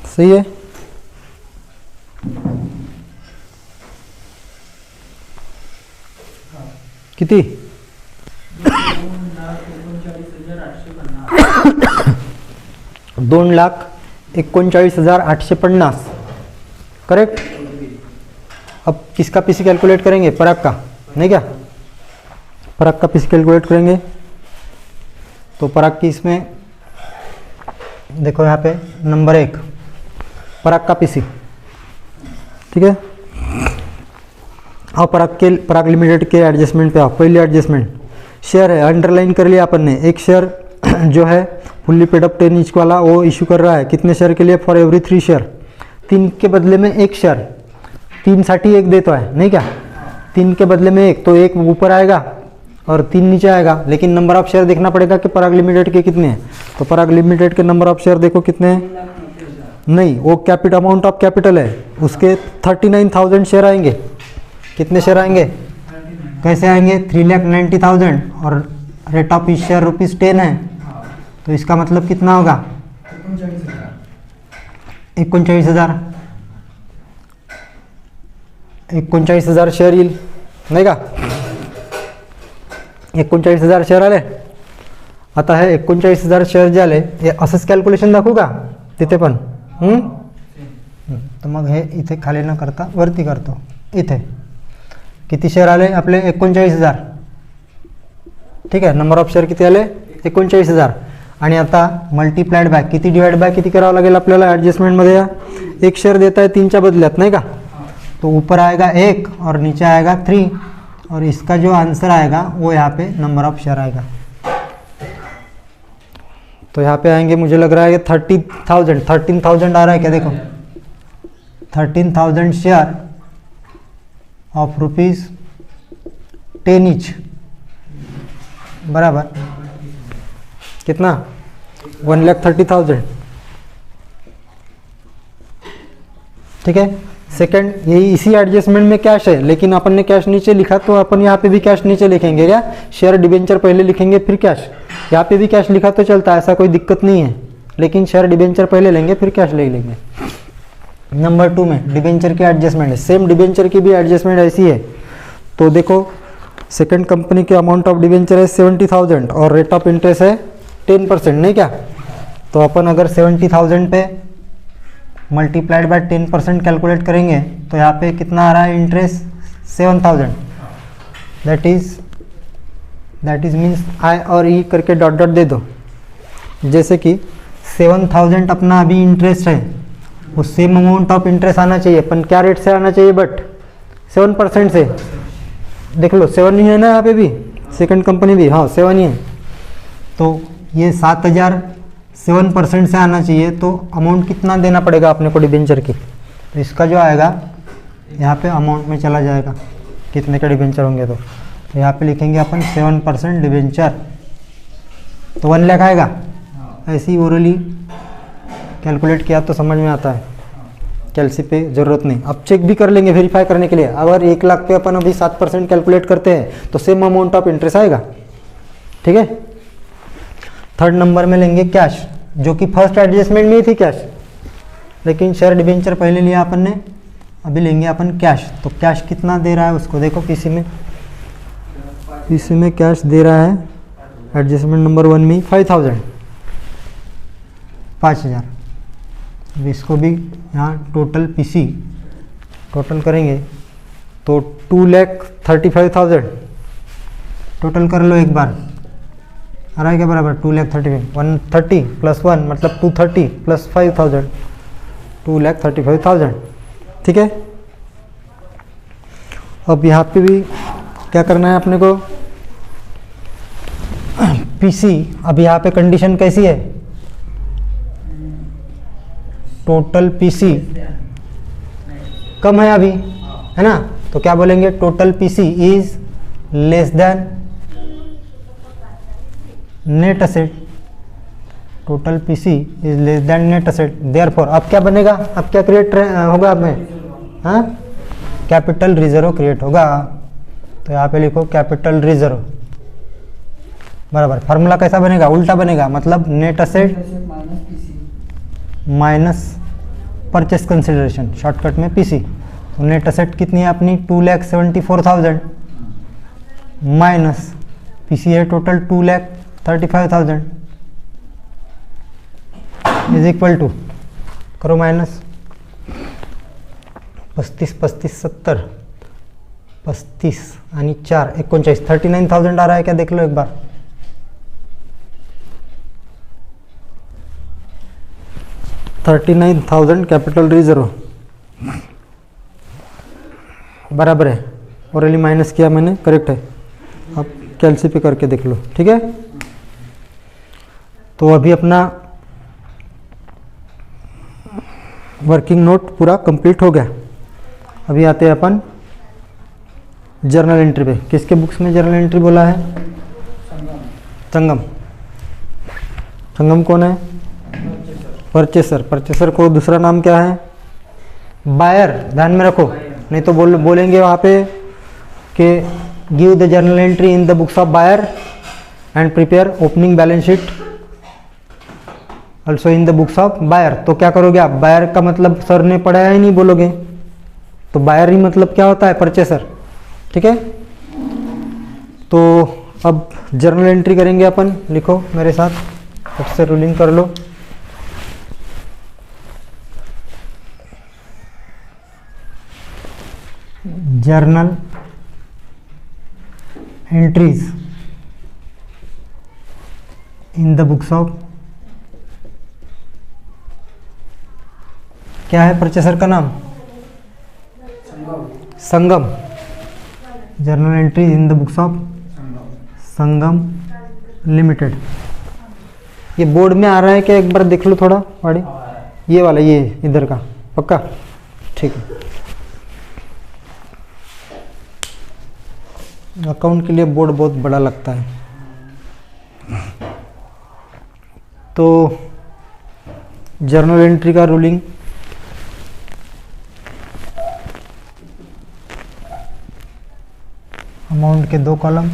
सही है। किती 2,39,850, करेक्ट। अब किसका पीसी कैलकुलेट करेंगे, पराग का, नहीं क्या, पराग का पीसी कैलकुलेट करेंगे। तो पराग की इसमें देखो यहाँ पे नंबर 1 पराग का पीसी, ठीक है। आओ पराग लिमिटेड के एडजस्टमेंट पे आओ। पहली एडजस्टमेंट शेयर है, अंडरलाइन कर लिया अपन ने। एक शेयर जो है फुल्ली पेड अप 10 इंच वाला, वो इशू कर रहा है कितने शेयर के लिए, फॉर एवरी 3 शेयर, 3 के बदले में 1 शेयर, 3 साठी 1 देता है, नहीं क्या, 3 के बदले में 1, तो 1 ऊपर आएगा और 3 नीचे आएगा। लेकिन नंबर ऑफ शेयर देखना पड़ेगा कि पराग लिमिटेड के कितने हैं। तो पराग लिमिटेड के नंबर ऑफ शेयर देखो कितने हैं, नहीं वो कैपिटल अमाउंट ऑफ कैपिटल है, उसके 39,000 शेयर आएंगे। कितने शेयर आएंगे, कैसे आएंगे, 3,90,000 और रेट ऑफ शेयर ₹10 है, तो इसका मतलब कितना होगा 39,000। 39,000 शेअर येईल नाही का. 39,000 शेअर आले. आता हे 39,000 शेअर जे आले हे असंच कॅल्क्युलेशन दाखवू का तिथे पण. तर मग हे इथे खाली न करता वरती करतो. इथे किती शेअर आले आपले 39,000. ठीक आहे. नंबर ऑफ शेअर किती आले 39,000. आणि आता मल्टीप्लाइड बाय किती डिवाइड बाय किती करावं लागेल आपल्याला ॲडजस्टमेंटमध्ये. या एक शेअर देता है 3च्या बदल्यात नाही का. तो ऊपर आएगा 1 और नीचे आएगा 3 और इसका जो आंसर आएगा वो यहाँ पे नंबर ऑफ शेयर आएगा. तो यहाँ पे आएंगे मुझे लग रहा है 13,000 आ रहा है क्या देखो. 13,000 शेयर ऑफ ₹10 ईच बराबर कितना 1,30,000. ठीक है. सेकंड यही इसी एडजस्टमेंट में कैश है लेकिन अपन ने कैश नीचे लिखा तो अपन यहाँ पे भी कैश नीचे लिखेंगे क्या. शेयर डिबेंचर पहले लिखेंगे फिर कैश. यहाँ पे भी कैश लिखा तो चलता है ऐसा कोई दिक्कत नहीं है लेकिन शेयर डिबेंचर पहले लेंगे फिर कैश ले लेंगे. नंबर 2 में डिबेंचर की एडजस्टमेंट है. सेम डिबेंचर की भी एडजस्टमेंट ऐसी है. तो देखो सेकंड कंपनी के अमाउंट ऑफ डिबेंचर है 70,000 और रेट ऑफ इंटरेस्ट है 10% नहीं क्या. तो अपन अगर 70,000 पे मल्टीप्लाइड बाय 10% कैलकुलेट करेंगे तो यहाँ पे कितना आ रहा है interest 7,000. That is means I और ई करके डॉट डॉट दे दो. जैसे कि 7,000 अपना अभी इंटरेस्ट है वो सेम अमाउंट ऑफ इंटरेस्ट आना चाहिए. अपन क्या रेट से आना चाहिए बट 7% से. देख लो 7 ही है ना यहाँ पे भी. सेकंड कंपनी भी हाँ 7 ही है. तो ये 7,000 7% से आना चाहिए. तो अमाउंट कितना देना पड़ेगा अपने को डिबेंचर की. तो इसका जो आएगा यहाँ पे अमाउंट में चला जाएगा कितने के डिबेंचर होंगे. तो यहाँ पे लिखेंगे अपन 7% डिबेंचर तो 1 लाख आएगा. ऐसी ओरली कैलकुलेट किया तो समझ में आता है. कैलसी पे ज़रूरत नहीं. अब चेक भी कर लेंगे वेरीफाई करने के लिए. अगर 1 लाख पे अपन अभी 7% कैलकुलेट करते हैं तो सेम अमाउंट ऑफ इंटरेस्ट आएगा. ठीक है. थर्ड नंबर में लेंगे कैश जो कि फर्स्ट एडजस्टमेंट में ही थी कैश लेकिन शेयर डिबेंचर पहले लिया अपन ने. अभी लेंगे अपन कैश. तो कैश कितना दे रहा है उसको देखो. पीसी में कैश दे रहा है एडजस्टमेंट नंबर 1 में 5,000 5,000. अब इसको भी यहाँ टोटल पीसी टोटल करेंगे तो 2,35,000 टोटल कर लो एक बार. आ रहा है क्या बराबर 2,35,000 130 + 1 मतलब 230 + 5,000 2,35,000. ठीक है. अब यहाँ पे भी क्या करना है अपने को पीसी. अब यहाँ पे कंडीशन कैसी है टोटल पीसी कम है अभी है ना. तो क्या बोलेंगे total PC is less than net asset. Total PC is less than net asset. Therefore अब क्या बनेगा. अब क्या क्रिएट होगा अब में हाँ कैपिटल रिजर्व क्रिएट होगा. तो यहाँ पे लिखो कैपिटल रिजर्व बराबर. फार्मूला कैसा बनेगा उल्टा बनेगा. मतलब net asset minus purchase consideration shortcut में पीसी. तो नेट असेट कितनी है अपनी 2,74,000 माइनस पीसी है टोटल 2,35,000 इज इक्वल टू करो माइनस 35 35 70 35 आणि 4 39 39,000 आ रहा है क्या देख लो एक बार. 39,000 कैपिटल रिजर्व बराबर है. ओरली माइनस किया मैंने करेक्ट है. अब कैलसी पे करके देख लो. ठीक है. तो अभी अपना वर्किंग नोट पूरा कंप्लीट हो गया. अभी आते हैं अपन जर्नल एंट्री पे. किसके बुक्स में जर्नल एंट्री बोला है संगम. संगम कौन है परचेसर. परचेसर को दूसरा नाम क्या है बायर. ध्यान में रखो नहीं तो बोलेंगे वहाँ पे कि give the journal entry in the books of buyer and prepare opening balance sheet also in the books of buyer. तो क्या करोगे आप बायर का मतलब सर ने पढ़ाया ही नहीं बोलोगे तो बायर ही मतलब क्या होता है, परचेसर। ठीक है, तो अब जर्नल एंट्री करेंगे अपन। लिखो मेरे साथ, सबसे रूलिंग कर लो। Journal entries in the books of, क्या है परचेसर का नाम, Sangam. Journal entries in the books of Sangam limited. ये बोर्ड में आ रहा है क्या, एक बार देख लो थोड़ा पढ़ी, ये वाला, ये इधर का, पक्का? ठीक है। अकाउंट के लिए बोर्ड बहुत बड़ा लगता है। तो जर्नल एंट्री का रूलिंग, अमाउंट के 2 कॉलम,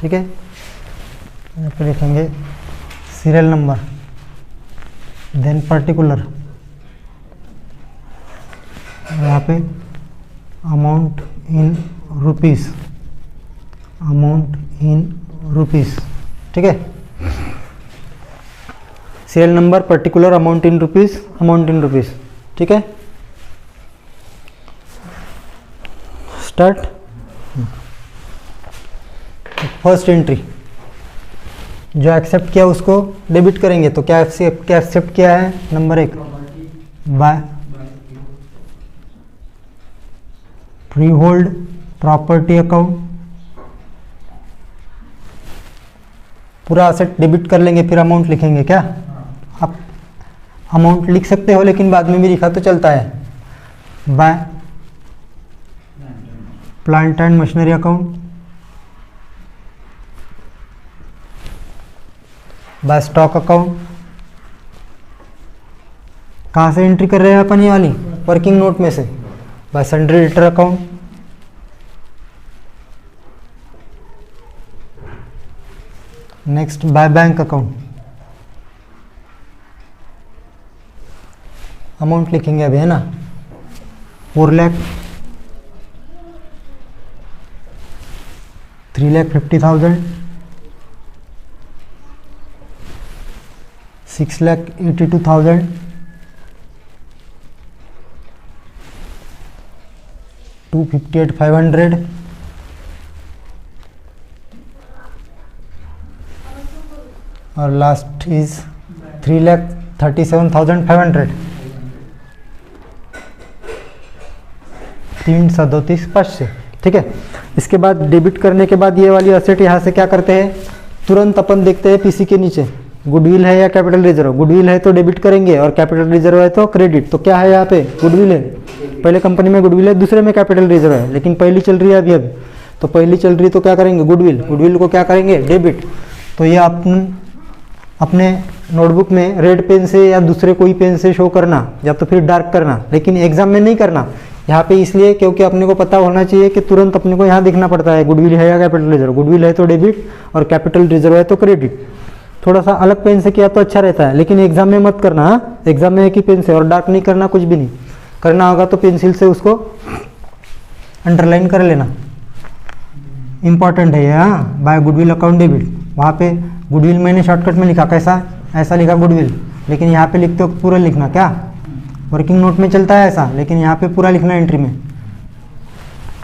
ठीक है। यहाँ पे लिखेंगे सीरियल नंबर, देन पर्टिकुलर, यहाँ पे amount in rupees, amount in rupees. ठीक है, serial number, particular, amount in rupees, amount in rupees. ठीक है, स्टार्ट। फर्स्ट एंट्री जो एक्सेप्ट किया उसको डेबिट करेंगे, तो क्या एक्सेप्ट किया है, number 1 bye freehold property account. पूरा असेट डेबिट कर लेंगे, फिर अमाउंट लिखेंगे। क्या आप अमाउंट लिख सकते हो, लेकिन बाद में भी लिखा तो चलता है। By plant and machinery account, by stock account. कहाँ से एंट्री कर रहे हैं अपन, ये वाली वर्किंग नोट में से, bye sundry debtor account. Next by bank account, amount लिखेंगे अभी, है ना, 4 लाख, 3,50,000, 6,82,000, 258,500, और लास्ट इज 3,37,500, 3,37,500। ठीक है, इसके बाद डेबिट करने के बाद ये वाली असेट यहाँ से क्या करते हैं, तुरंत अपन देखते हैं पीसी के नीचे गुडविल है या कैपिटल रिजर्व। गुडविल है तो डेबिट करेंगे, और कैपिटल रिजर्व है तो क्रेडिट। तो क्या है यहाँ पे, गुडविल है, पहले कंपनी में गुडविल है, दूसरे में कैपिटल रिजर्व है, लेकिन पहली चल रही है अभी। तो पहली चल रही तो क्या करेंगे, गुडविल। गुडविल को क्या करेंगे, डेबिट। तो ये अपने नोटबुक में रेड पेन से या दूसरे कोई पेन से शो करना, या तो फिर डार्क करना, लेकिन एग्जाम में नहीं करना यहाँ पे, इसलिए क्योंकि अपने को पता होना चाहिए कि तुरंत अपने को यहाँ दिखना पड़ता है गुडविल है या कैपिटल रिजर्व। गुडविल है तो डेबिट, और कैपिटल रिजर्व है तो क्रेडिट। थोड़ा सा अलग पेन से किया तो अच्छा रहता है, लेकिन एग्जाम में मत करना। हाँ, एग्जाम में एक ही पेन से, और डार्क नहीं करना, कुछ भी नहीं करना होगा तो पेंसिल से उसको अंडरलाइन कर लेना, इंपॉर्टेंट है ये। हाँ, बाय गुडविल अकाउंट डेबिट, वहाँ पे गुडविल मैंने शॉर्टकट में लिखा, कैसा, ऐसा लिखा गुडविल, लेकिन यहाँ पे लिखते हो पूरा लिखना। क्या वर्किंग नोट में चलता है ऐसा, लेकिन यहाँ पे पूरा लिखना एंट्री में।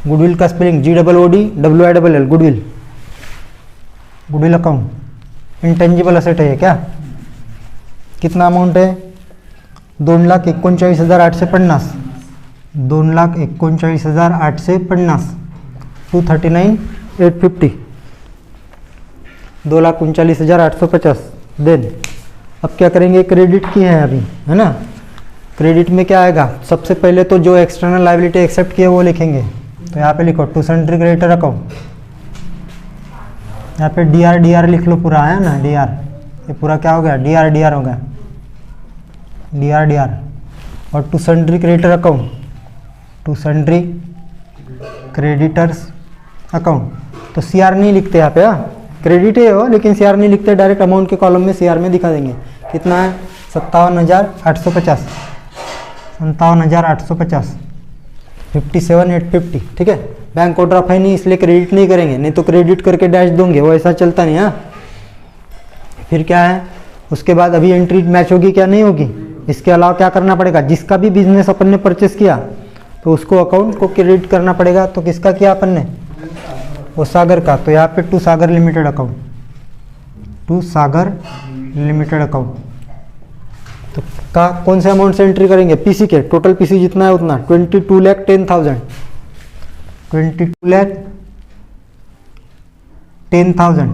गुडविल का spelling GOODWILL, goodwill. Goodwill account intangible asset है ये। क्या कितना अमाउंट है, 2,39,850, 2,39,850, 239,850, 2,39,850। देन अब क्या करेंगे, क्रेडिट की है अभी, है ना। क्रेडिट में क्या आएगा, सबसे पहले तो जो एक्सटर्नल लायबिलिटी एक्सेप्ट किए वो लिखेंगे। तो यहाँ पे लिखो टू सन्ड्री क्रेडिटर अकाउंट, यहाँ पे DR लिख लो पूरा, है ना, DR। ये पूरा क्या हो गया, DR हो गया, DR। और to sundry creditor account, to sundry creditors account. तो CR नहीं लिखते यहाँ पे, हाँ, क्रेडिट है वो, लेकिन CR नहीं लिखते, डायरेक्ट अमाउंट के कॉलम में CR में दिखा देंगे। कितना है? 57,850, 57,850, 57,850। ठीक है, बैंक ओवरड्राफ्ट है नहीं इसलिए क्रेडिट नहीं करेंगे, नहीं तो क्रेडिट करके डैश दोगे, वो ऐसा चलता नहीं। हाँ, फिर क्या है उसके बाद? अभी एंट्री मैच होगी क्या? नहीं होगी। इसके अलावा क्या करना पड़ेगा? जिसका भी बिजनेस अपन ने परचेस किया तो उसको अकाउंट को क्रेडिट करना पड़ेगा। तो किसका किया अपन ने? वो सागर का। तो यहाँ पे to Sagar limited account, to Sagar limited account. तो का कौन से अमाउंट से एंट्री करेंगे? पीसी के, टोटल पीसी जितना है उतना, 22,10,000, 22,10,000।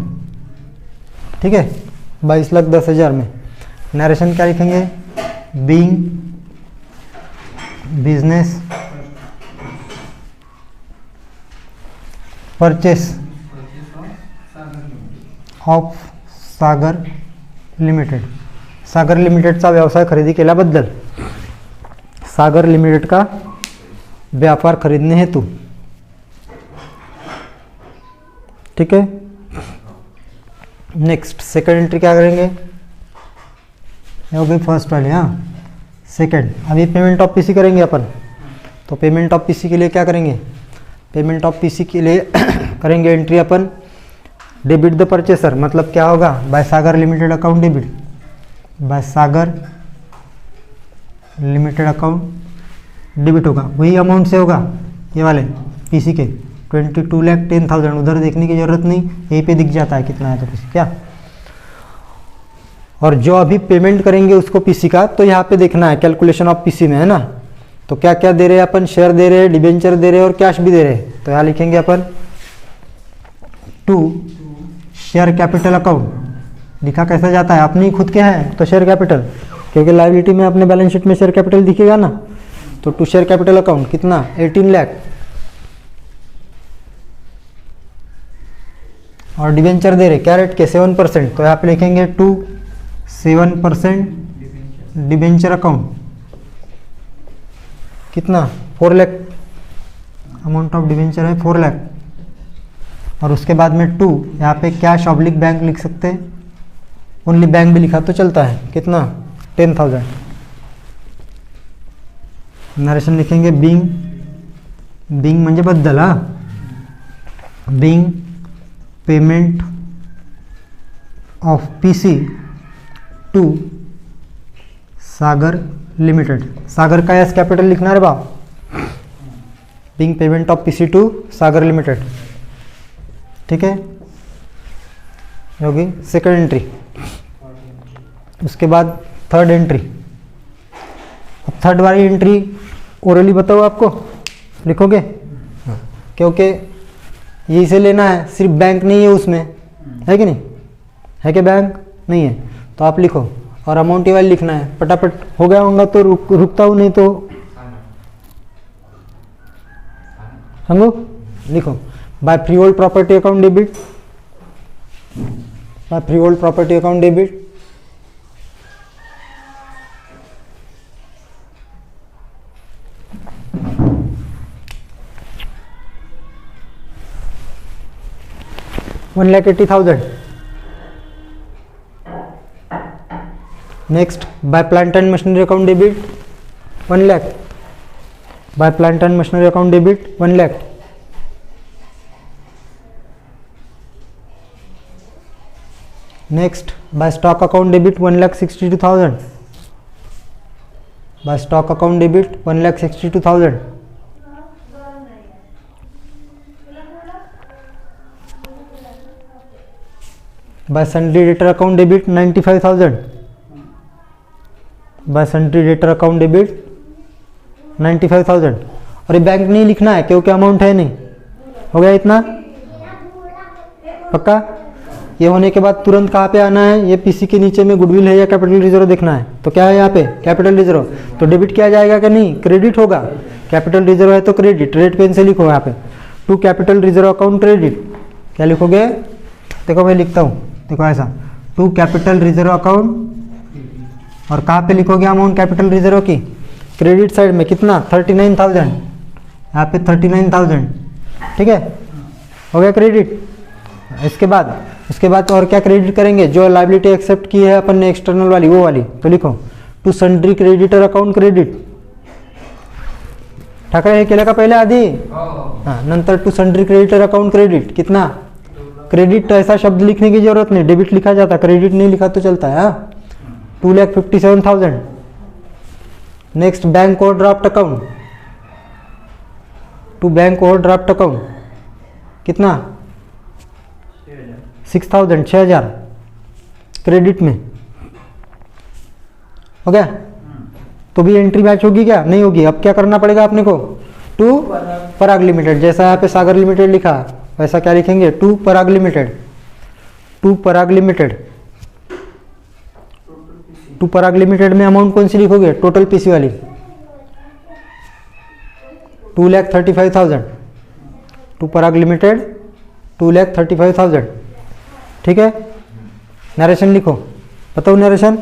ठीक है, 22,10,000 में नरेशन क्या लिखेंगे? Being business purchase of Sagar limited. Sagar लिमिटेडचा व्यवसाय खरेदी केल्याबद्दल, सागर लिमिटेड का व्यापार खरीदने हेतु। ठीक है, नेक्स्ट सेकंड एंट्री क्या करेंगे? ये हो गई फर्स्ट वाली। हाँ, सेकंड अभी पेमेंट ऑफ पीसी करेंगे अपन। तो पेमेंट ऑफ पीसी के लिए क्या करेंगे? पेमेंट ऑफ पीसी के लिए करेंगे entry upon debit the purchaser, मतलब क्या होगा? बाय सागर लिमिटेड अकाउंट डेबिट, बाय सागर लिमिटेड अकाउंट डेबिट होगा। वही अमाउंट से होगा, ये वाले पीसी के 22,10,000। उधर देखने की जरूरत नहीं, यहीं पे दिख जाता है कितना है तो पीसी क्या। और जो अभी पेमेंट करेंगे उसको पीसी का, तो यहाँ पे देखना है कैलकुलेशन ऑफ पीसी में, है ना। तो क्या क्या दे रहे हैं अपन? शेयर दे रहे हैं, डिबेंचर दे रहे हैं और कैश भी दे रहे हैं। तो यहाँ लिखेंगे अपन टू शेयर कैपिटल अकाउंट। लिखा कैसा जाता है? अपनी खुद के हैं तो शेयर कैपिटल, क्योंकि लायबिलिटी में अपने बैलेंस शीट में शेयर कैपिटल दिखेगा ना। तो टू शेयर कैपिटल अकाउंट कितना? 18 लाख। और डिबेंचर दे रहे क्या रेट के? 7%। तो यहाँ पे लिखेंगे टू 7% डिबेंचर अकाउंट। कितना? 4 लाख। अमाउंट ऑफ डिबेंचर है 4 लाख। और उसके बाद में टू यहाँ पे कैश ऑब्लिक बैंक लिख सकते हैं, ओनली बैंक भी लिखा तो चलता है। कितना? 10,000। नरेशन लिखेंगे बीइंग, बीइंग म्हणजे बद्दल। हाँ, being payment of PC to Sagar limited. Sagar का एस कैपिटल लिखना रे बा। Being payment of PC to Sagar limited. ठीक है, होगी सेकंड एंट्री। उसके बाद थर्ड एंट्री। अब थर्ड वाली एंट्री ओरली बताओ आपको, लिखोगे? क्योंकि यही से लेना है, सिर्फ बैंक नहीं है उसमें, है कि नहीं? है कि बैंक नहीं है? तो आप लिखो और अमाउंट वाली लिखना है। फटाफट हो गया होगा तो रुकता हूँ, नहीं तो समझो। लिखो by freehold property account debit, by freehold property account debit, $1,80,000। Next by plant and machinery account debit 1 lakh, by plant and machinery account debit 1 lakh. Next by stock account debit 1,62,000, by stock account debit 1,62,000। By sundry debtor account debit 95,000, by sundry debtor account debit 95,000। और ये बैंक नहीं लिखना है क्योंकि अमाउंट है नहीं। हो गया इतना पक्का? ये होने के बाद तुरंत कहाँ पे आना है? ये पीसी के नीचे में गुडविल है या कैपिटल रिजर्व देखना है। तो क्या है यहाँ पे? Capital reserve. तो डेबिट किया जाएगा कि नहीं? क्रेडिट होगा। कैपिटल रिजर्व है तो क्रेडिट, रेड पेन से लिखो यहाँ पे to capital reserve account credit. क्या लिखोगे? देखो मैं लिखता हूँ, देखो ऐसा टू कैपिटल रिजर्व अकाउंट। और कहाँ पे लिखोगे अमाउंट कैपिटल रिजर्व की? क्रेडिट साइड में। कितना? 39,000। यहाँ पे 39,000। ठीक है, हो गया क्रेडिट। उसके बाद और क्या क्रेडिट करेंगे, जो लाइबिलिटी एक्सेप्ट की है अपन ने एक्सटर्नल वाली, वो वाली, तो लिखो to sundry creditor account credit, ठाकरे हे केलं का पहिले आधी, हाँ, नंतर to sundry creditor account credit, कितना क्रेडिट, तो ऐसा शब्द लिखने की जरूरत नहीं, डेबिट लिखा जाता, क्रेडिट नहीं लिखा तो चलता है, 2,57,000। Next bank overdraft account, to bank overdraft account कितना 6,000, 6,000 क्रेडिट में, हो गया। तो भी एंट्री मैच होगी क्या, नहीं होगी। अब क्या करना पड़ेगा अपने को, टू पराग लिमिटेड, जैसा यहाँ पे सागर लिमिटेड लिखा वैसा क्या लिखेंगे, to Parag limited, to Parag limited. To Parag limited में अमाउंट कौन सी लिखोगे, टोटल पीसी वाली, 2,35,000, टू पराग लिमिटेड 2,35,000, ठीक है। नरेशन लिखो, बताओ narration,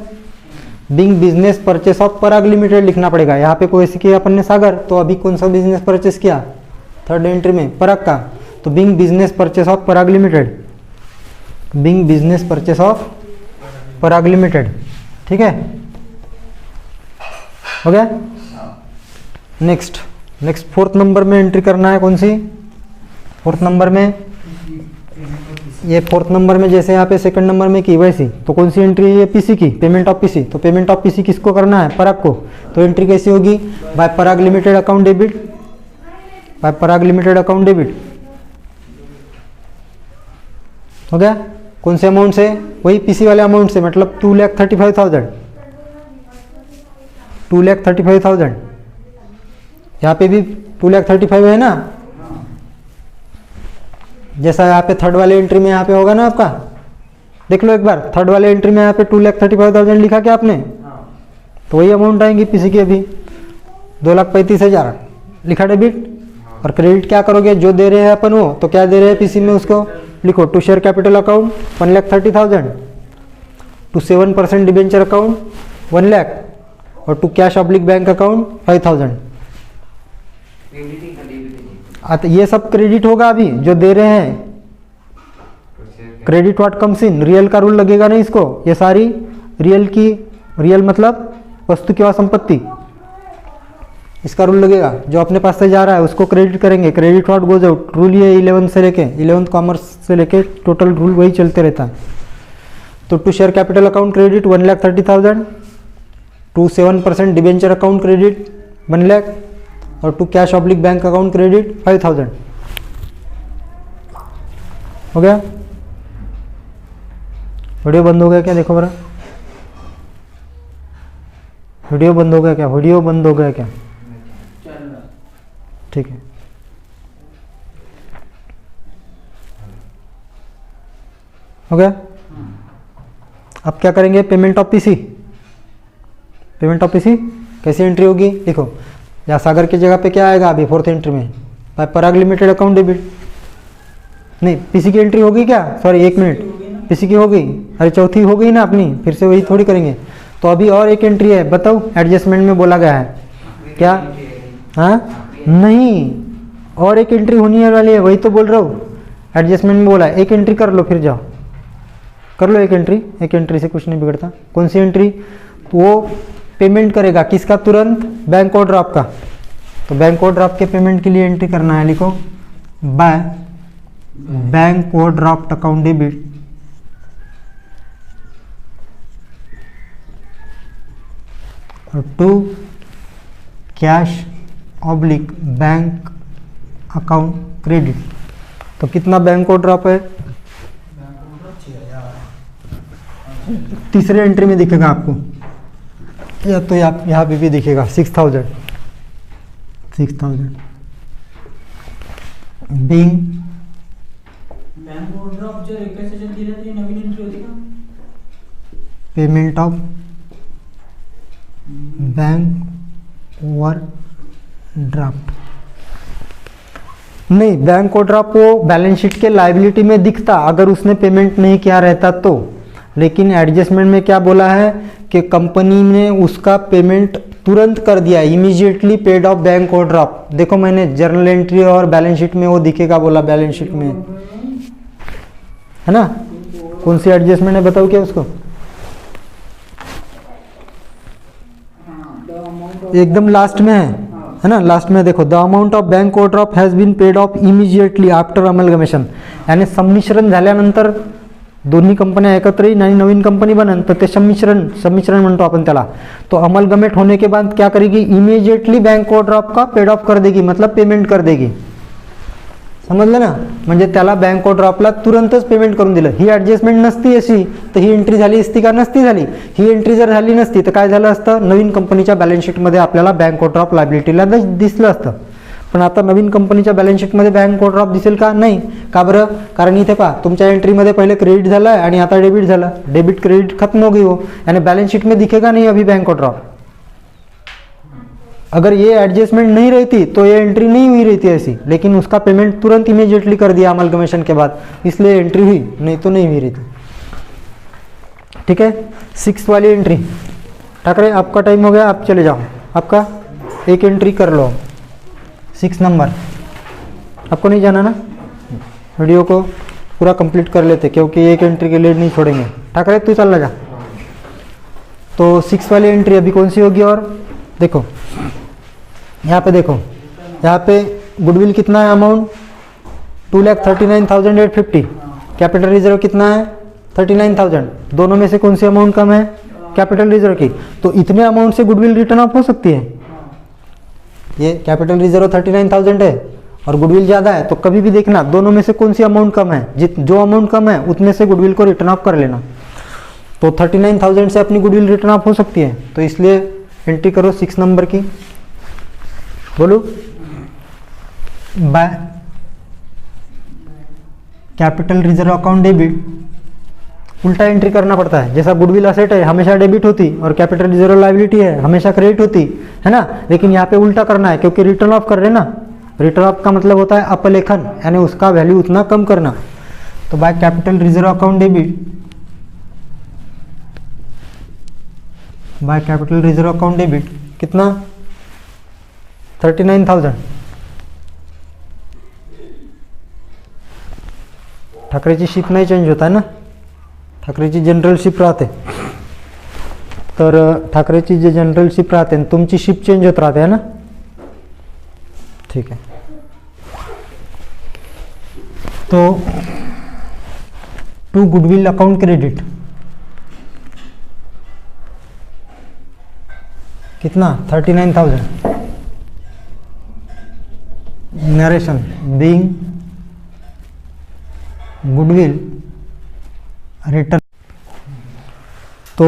being business purchase of Parag limited लिखना पड़ेगा। यहाँ पे कोई किया अपन ने सागर, तो अभी कौन सा बिजनेस परचेस किया, थर्ड एंट्री में पराग का, तो being business purchase of Parag limited, being business purchase of Parag limited, ठीक है, हो गया। नेक्स्ट फोर्थ नंबर में एंट्री करना है, कौन सी, फोर्थ नंबर में, ये फोर्थ नंबर में जैसे यहाँ पे सेकंड नंबर में की वैसी, तो कौन सी एंट्री है ये, पीसी की, पेमेंट ऑफ पीसी। तो पेमेंट ऑफ पीसी किसको करना है, पराग को, तो एंट्री कैसी होगी, बाय पराग लिमिटेड अकाउंट डेबिट, बाय पराग लिमिटेड अकाउंट डेबिट, हो गया। कौन से अमाउंट से, वही पीसी वाले अमाउंट से, मतलब 2,35,000, 2,35,000, यहाँ पे भी 2,35,000 है ना, जैसा यहाँ पे थर्ड वाले एंट्री में यहाँ पे होगा ना आपका, देख लो एक बार, थर्ड वाले एंट्री में यहाँ पे 2,35,000 लिखा क्या आपने, तो वही अमाउंट आएंगी पीसी की, अभी 2,35,000 लिखा डेबिट, और क्रेडिट क्या करोगे, जो दे रहे हैं अपन वो, तो क्या दे रहे हैं पीसी में उसको लिखो, to share capital account 1,30,000, to 7% debenture account 1 lakh, और to cash oblique bank account 5,000। तो ये सब क्रेडिट होगा अभी जो दे रहे हैं, credit what comes in, real का रूल लगेगा नहीं इसको, ये सारी रियल की, रियल मतलब वस्तु की संपत्ति, इसका रूल लगेगा, जो अपने पास से जा रहा है उसको क्रेडिट करेंगे, credit what goes out, rule ये 11 से लेके 11th कॉमर्स से लेके टोटल रूल वही चलते रहता है। तो to share capital account credit 1,30,000, to 7% debenture account credit 1 lakh, और to cash oblique bank account credit 5,000, हो गया। वीडियो बंद हो गया क्या, देखो बरा, वीडियो बंद हो गया क्या, वीडियो बंद हो गया क्या, ठीक है। हो गया। अब क्या करेंगे, payment of PC, payment of PC कैसी एंट्री होगी, देखो या सागर की जगह पे क्या आएगा अभी फोर्थ एंट्री में, बाय पराग लिमिटेड अकाउंट डेबिट, नहीं पीसी की एंट्री होगी क्या, सॉरी 1 मिनट, पीसी की हो गई, अरे चौथी हो गई ना अपनी, फिर से वही थोड़ी करेंगे। तो अभी और एक एंट्री है, बताओ एडजस्टमेंट में बोला गया है क्या, हाँ नहीं, और एक एंट्री होनी है वाली है, वही तो बोल रहा हूँ, एडजस्टमेंट में बोला है, एक एंट्री कर लो, फिर जाओ कर लो एक एंट्री से कुछ नहीं बिगड़ता। कौन सी एंट्री, वो पेमेंट करेगा किसका, तुरंत बैंक ओवरड्राफ्ट का, तो बैंक ओवरड्राफ्ट के पेमेंट के लिए एंट्री करना है, लिखो by bank overdraft account debit, और to cash oblique bank account credit. तो कितना बैंक ओवरड्राफ्ट है, तीसरे एंट्री में दिखेगा आपको, या तो यहाँ पे भी दिखेगा 6,000 बिंग बैंक ओवरड्राफ्ट जर एका सेशन दिलं तरी नवीन एंट्री होती का, पेमेंट ऑफ बैंक ओवरड्राफ्ट, नहीं बैंक ओवरड्राफ्ट वो बैलेंस शीट के लायबिलिटी में दिखता अगर उसने पेमेंट नहीं किया रहता तो, लेकिन एडजस्टमेंट में क्या बोला है कि कंपनी ने उसका पेमेंट तुरंत कर दिया, immediately paid of bank overdraft. देखो मैंने जर्नल एंट्री और बैलेंस शीट में वो दिखेगा बोला, बैलेंस शीट में है ना? कौन सी एडजस्टमेंट है बताओ क्या उसको? एकदम लास्ट में है ना? लास्ट में देखो, the amount of bank overdraft has been paid off immediately after amalgamation. यानी संमिश्रण झाल्यानंतर दोन्ही कंपन्या एकत्र येईन आणि नवीन कंपनी बनन, तर ते संमिश्रण म्हणतो आपण त्याला. तो अमलगमेट होने के बाद क्या करेगी? इमीडिएटली बैंक ओव्हरड्राफ्ट का पेड ऑफ कर देगी, मतलब पेमेंट कर देगी. समजलं ना? म्हणजे त्याला बँक ओव्हरड्राफ्टला तुरंतच पेमेंट करून दिलं. ही ॲडजस्टमेंट नसती अशी तर ही एंट्री झाली असती का? नसती झाली. ही एंट्री जर झाली नसती तर काय झालं असतं? नवीन कंपनीच्या बॅलन्स शीटमध्ये आपल्याला बँक ओव्हरड्राफ्ट लायबिलिटीला दिसलं असतं. पण आता नवीन कंपनीच्या बॅलन्स शीटमध्ये बँक ओव्हरड्राफ्ट दिसेल का? नाही. का बरं? कारण इथे पहा, तुमच्या एंट्रीमध्ये पहिले क्रेडिट झालं आणि आता डेबिट झालं. डेबिट क्रेडिट खत्म हो गई हो, यानी बैलेंस शीट में दिखेगा नहीं अभी बैंक ओवरड्राफ्ट. अगर ये एडजस्टमेंट नहीं रहती तो ये एंट्री नहीं हुई रहती ऐसी, लेकिन उसका पेमेंट तुरंत इमीडिएटली कर दिया अमलगमेशन के बाद, इसलिए एंट्री हुई, नहीं तो नहीं हुई रहती. ठीक है. 6 वाली एंट्री ठाकरे, आपका टाइम हो गया, आप चले जाओ. आपका एक एंट्री कर लो. 6 नंबर आपको नहीं जाना ना? वीडियो को पूरा कंप्लीट कर लेते, क्योंकि एक एंट्री के लिए नहीं छोड़ेंगे. ठाकरे तू चल जा. तो 6 वाली एंट्री अभी कौन सी होगी? और देखो यहाँ पे, देखो यहाँ पे गुडविल कितना है अमाउंट? 2,39,850. कैपिटल रिजर्व कितना है? 39,000. दोनों में से कौन सी अमाउंट कम है? कैपिटल रिजर्व की. तो इतने अमाउंट से गुडविल रिटर्न ऑफ हो सकती है. ये कैपिटल रिजर्व 39,000 है और गुडविल ज़्यादा है, तो कभी भी देखना दोनों में से कौन सी अमाउंट कम है. जो अमाउंट कम है उतने से गुडविल को रिटर्न ऑफ कर लेना. तो 39,000 से अपनी गुडविल रिटर्न ऑफ हो सकती है, तो इसलिए एंट्री करो 6 नंबर की. बोलो. By capital reserve account debit उल्टा एंट्री करना पड़ता है. जैसा गुडविल असेट है हमेशा डेबिट होती और कैपिटल रिजर्व लायबिलिटी है हमेशा क्रेडिट होती है ना. लेकिन यहाँ पे उल्टा करना है, क्योंकि रिटर्न ऑफ कर रहे ना. रिटर्न ऑफ का मतलब होता है अपलेखन, यानी उसका वैल्यू उतना कम करना. तो by capital reserve account debit, by capital reserve account debit कितना? 39,000. ठाकरेची शिप नाही चेंज होत आहे ना, ठाकरेची जनरल शिप राहते. तर ठाकरेची जे जनरल शिप राहते तुमची शिप चेंज होत राहते है ना. ठीक है. तो टू गुडविल अकाउंट क्रेडिट कितना? 39,000. Narration being goodwill return. तो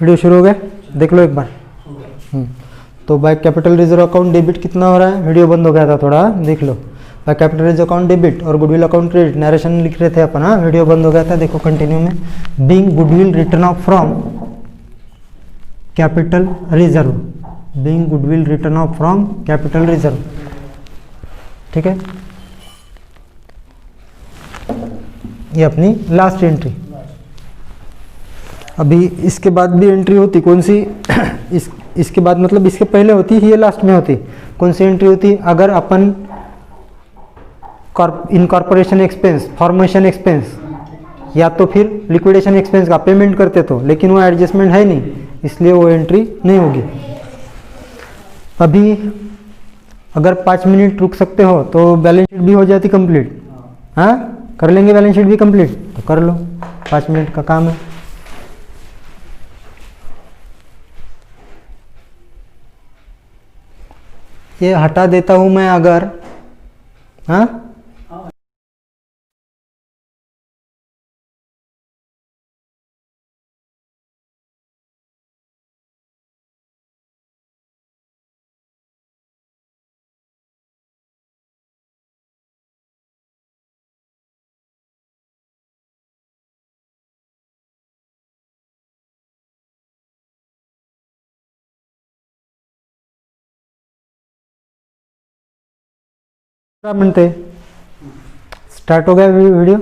वीडियो शुरू हो गया, देख लो एक बार. तो by capital reserve account debit कितना हो रहा है? वीडियो बंद हो गया था थोड़ा, देख लो. By capital reserve account debit और गुडविल अकाउंट क्रेडिट नरेशन लिख रहे थे अपन. हाँ, वीडियो बंद हो गया था, देखो कंटिन्यू में. Being goodwill return of from capital reserve, being goodwill return of from capital reserve. ठीक है. ये अपनी लास्ट एंट्री. अभी इसके बाद भी एंट्री होती कौन सी? इसके बाद मतलब इसके पहले होती, ये लास्ट में होती. कौन सी एंट्री होती? अगर अपन इनकॉर्पोरेशन एक्सपेंस, फॉर्मेशन एक्सपेंस या तो फिर लिक्विडेशन एक्सपेंस का पेमेंट करते तो, लेकिन वो एडजस्टमेंट है नहीं, इसलिए वो एंट्री नहीं होगी. अभी अगर 5 मिनट रुक सकते हो तो बैलेंस शीट भी हो जाती कंप्लीट. हाँ, कर लेंगे बैलेंस शीट भी कंप्लीट, तो कर लो, 5 मिनट का काम है. ये हटा देता हूं मैं अगर. हाँ, काय म्हणते? स्टार्ट हो गया वीडियो.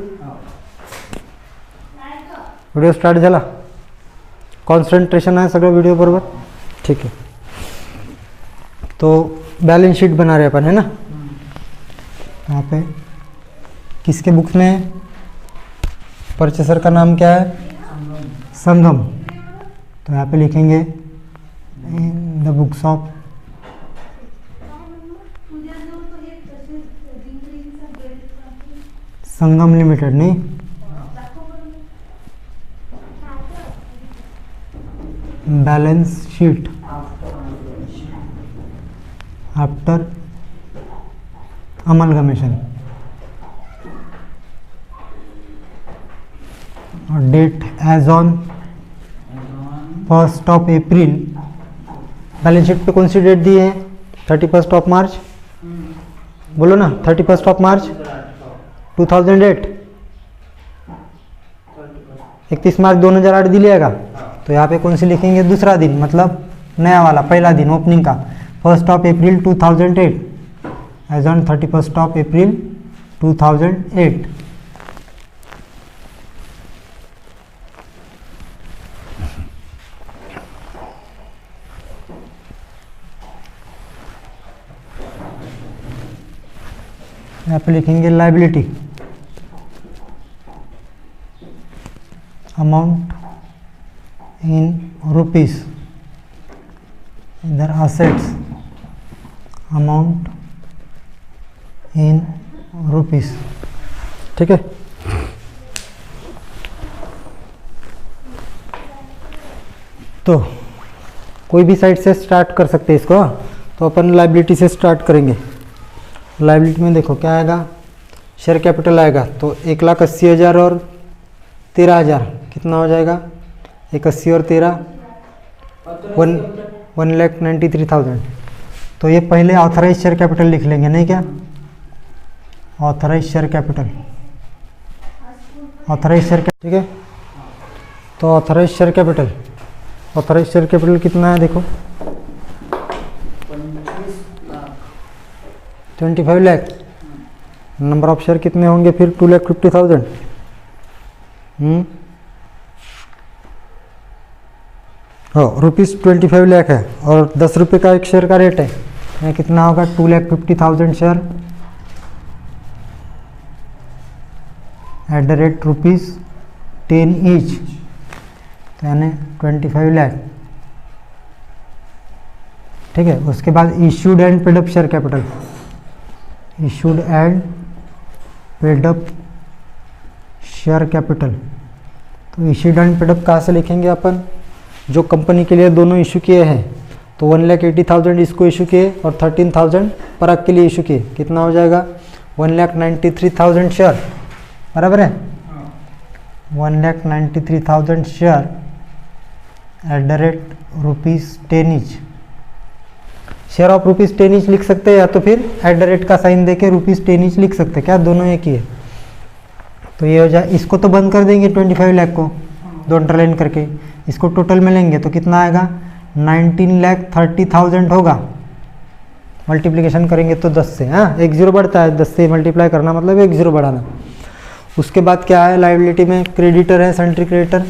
वीडियो स्टार्ट झाला. कॉन्सन्ट्रेशन आहे सगळं वीडियो बरोबर. ठीक है. तो बैलेंस शीट बना रहे अपन है ना. यहाँ पे किसके बुक्स में है? परचेसर का नाम क्या है? संगम। तो यहाँ पे लिखेंगे in the books of Sangam limited, नहीं बैलेंस शीट आफ्टर अमलगमेशन और date as on 1st of April. Balance sheet पे कौन सी डेट दी है? 31st of March. बोलो ना, 31st ऑफ मार्च 2008। 31 मार्च 2008 दी लिएगा। तो यहाँ पे कौन सी लिखेंगे? दूसरा दिन, मतलब नया वाला, पहला दिन ओपनिंग का, 1st of April 2008 as on 31st of April 2008। यहाँ पे लिखेंगे लाइबिलिटी, अमाउंट इन रुपीस, इधर असेट्स, अमाउंट इन रुपीस। ठीक है। तो कोई भी साइड से स्टार्ट कर सकते हैं इसको। तो अपन लाइबिलिटी से स्टार्ट करेंगे। लाइबिलिटी में देखो क्या आएगा? शेयर कैपिटल आएगा। तो 1,80,000 और 13,000 कितना हो जाएगा? 81 और 13 1,93,000। तो ये पहले ऑथराइज शेयर कैपिटल लिख लेंगे, नहीं क्या? Authorise share capital, authorise share capital. ठीक है। तो authorise share capital, authorise share capital कितना है? देखो 25 लाख। नंबर ऑफ शेयर कितने होंगे फिर? 2,50,000। हाँ, ₹25 लाख है और 10 रुपये का एक शेयर का रेट है। यहाँ कितना होगा? 2,50,000 share at the rate ₹10 each, तो यानी 25 लाख। ठीक है। उसके बाद issued and paid up share capital, issued and paid up share capital. तो इशूड एंड पेड अप कहाँ से लिखेंगे अपन? जो कंपनी के लिए दोनों इशू किए हैं, तो 1,80,000 इसको इशू किए और 13,000 पराग के लिए इशू किए। कितना हो जाएगा? 1,93,000 शेयर, बराबर है? 1,93,000 share at the rate ₹10 each. Share of ₹10 each लिख सकते हैं, या तो फिर एट द रेट का साइन देके ₹10 ईच लिख सकते हैं। क्या दोनों एक ही है? तो ये हो जाए। इसको तो बंद कर देंगे 25 लाख को, दो अंडरलाइन करके। इसको टोटल में लेंगे तो कितना आएगा? 19,30,000 होगा। मल्टीप्लिकेशन करेंगे तो 10 से, हाँ, एक जीरो बढ़ता है, 10 से मल्टीप्लाई करना मतलब एक जीरो बढ़ाना। उसके बाद क्या है? लाइबिलिटी में क्रेडिटर है, सन्ट्री क्रेडिटर। तो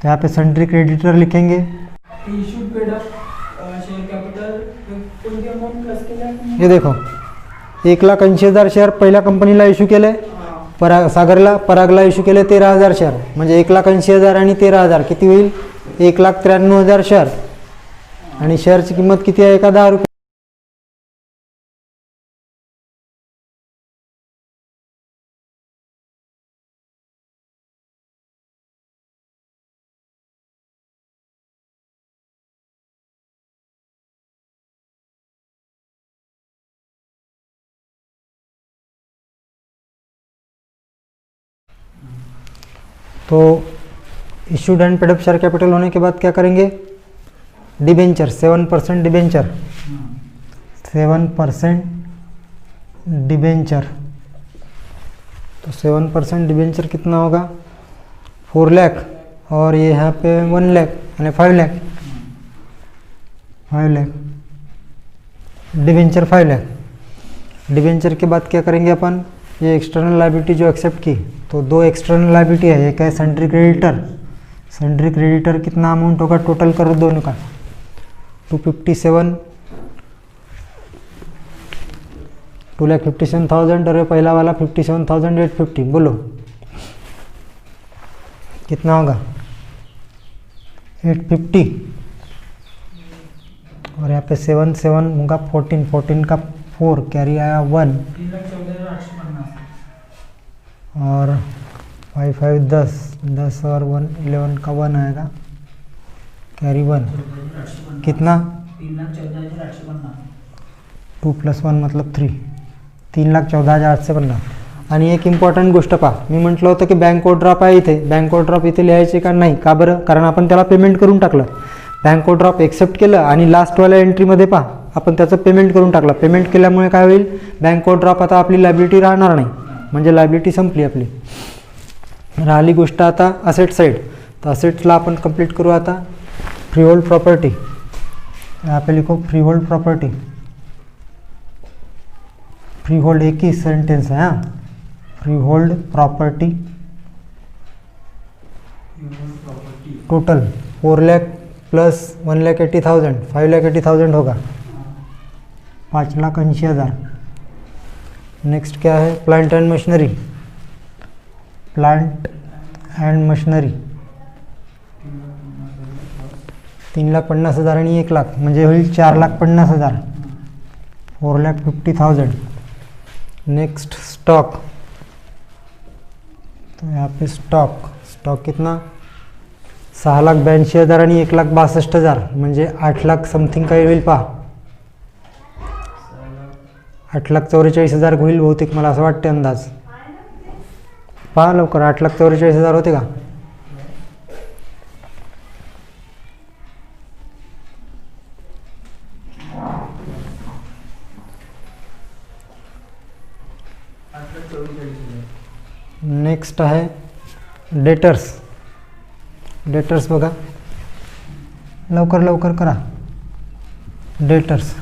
यहाँ पे सन्ट्री क्रेडिटर लिखेंगे। Issued paid up share capital कोणती अमाउंट प्लस केल्या? ये देखो 1,80,000 शेअर पहिल्या कंपनीला इश्यू केले, सागरला, परागला इश्यू केले 13,000 शेअर, म्हणजे 1,80,000 आणि 13,000 किती होईल? 1,93,000 शेअर। आणि शेअरची किंमत किती आहे? का 10 रुपये। तो issued and paid up share capital होने के बाद क्या करेंगे? Debenture, 7% debenture, 7% debenture. तो 7% डिबेंचर कितना होगा? 4 लाख, और ये यहाँ पे 1 लाख यानी 5 लाख, 5 लाख डिबेंचर, 5 लाख। डिबेंचर के बाद क्या करेंगे अपन? ये एक्सटर्नल लायबिलिटी जो एक्सेप्ट की, तो दो एक्सटर्नल लायबिलिटी है। एक है सन्ट्री क्रेडिटर, सन्ट्री क्रेडिटर कितना अमाउंट होगा? टोटल करो दोनों का, 257 2,57,000 और ये पहला वाला 57,850, बोलो कितना होगा? 850 और यहाँ पे 7 7 होगा 14, 14 का 4 कैरी आया 1 3,14,850 और 5 5 10 10 और 1 11 का 1 आएगा कैरी 1 कितना? 3,14,850 2 + 1 मतलब 3, 3,14,850. आणि एक इम्पॉर्टंट गोष्ट पहा, मी म्हटलं होतं की बँक ओव्हरड्राफ्ट आहे इथे, बँक ओव्हरड्राफ्ट इथे लिहायचे का नाही, का बरं? कारण आपण त्याला पेमेंट करून टाकलं. बँक ओव्हरड्राफ्ट एक्सेप्ट केलं आणि लास्टवाल्या एंट्रीमध्ये पहा आपण त्याचं पेमेंट करून टाकलं. पेमेंट केल्यामुळे काय होईल? बँक ओव्हरड्राफ्ट आता आपली लायबिलिटी राहणार नाही, म्हणजे लायबिलिटी संपली आपली. राहिली गोष्ट आता असेट साईड. तर असेट्सला आपण कंप्लीट करू आता. फ्री होल्ड प्रॉपर्टी, यहाँ पे लिखो free hold property. Free hold एक ही सेंटेंस है, हाँ. Free hold property total 4 lakh plus 1,80,000 5,80,000 होगा, 5,80,000. नेक्स्ट क्या है? Plant and machinery. Plant and machinery 3,50,000 आणि 1 लाख म्हणजे होईल 4,50,000, 4,50,000. नेक्स्ट स्टॉक, तो यहाँ पे स्टॉक कितना? 6,82,000 आणि 1,62,000 म्हणजे 8 लाख समथिंग काही होईल पहा. 8,44,000 होईल बहुतेक, मला असं वाटते अंदाज. पहा लवकर, 8,44,000 होते का? नेक्स्ट आहे डेटर्स. डेटर्स बघा, लवकर लवकर करा. डेटर्स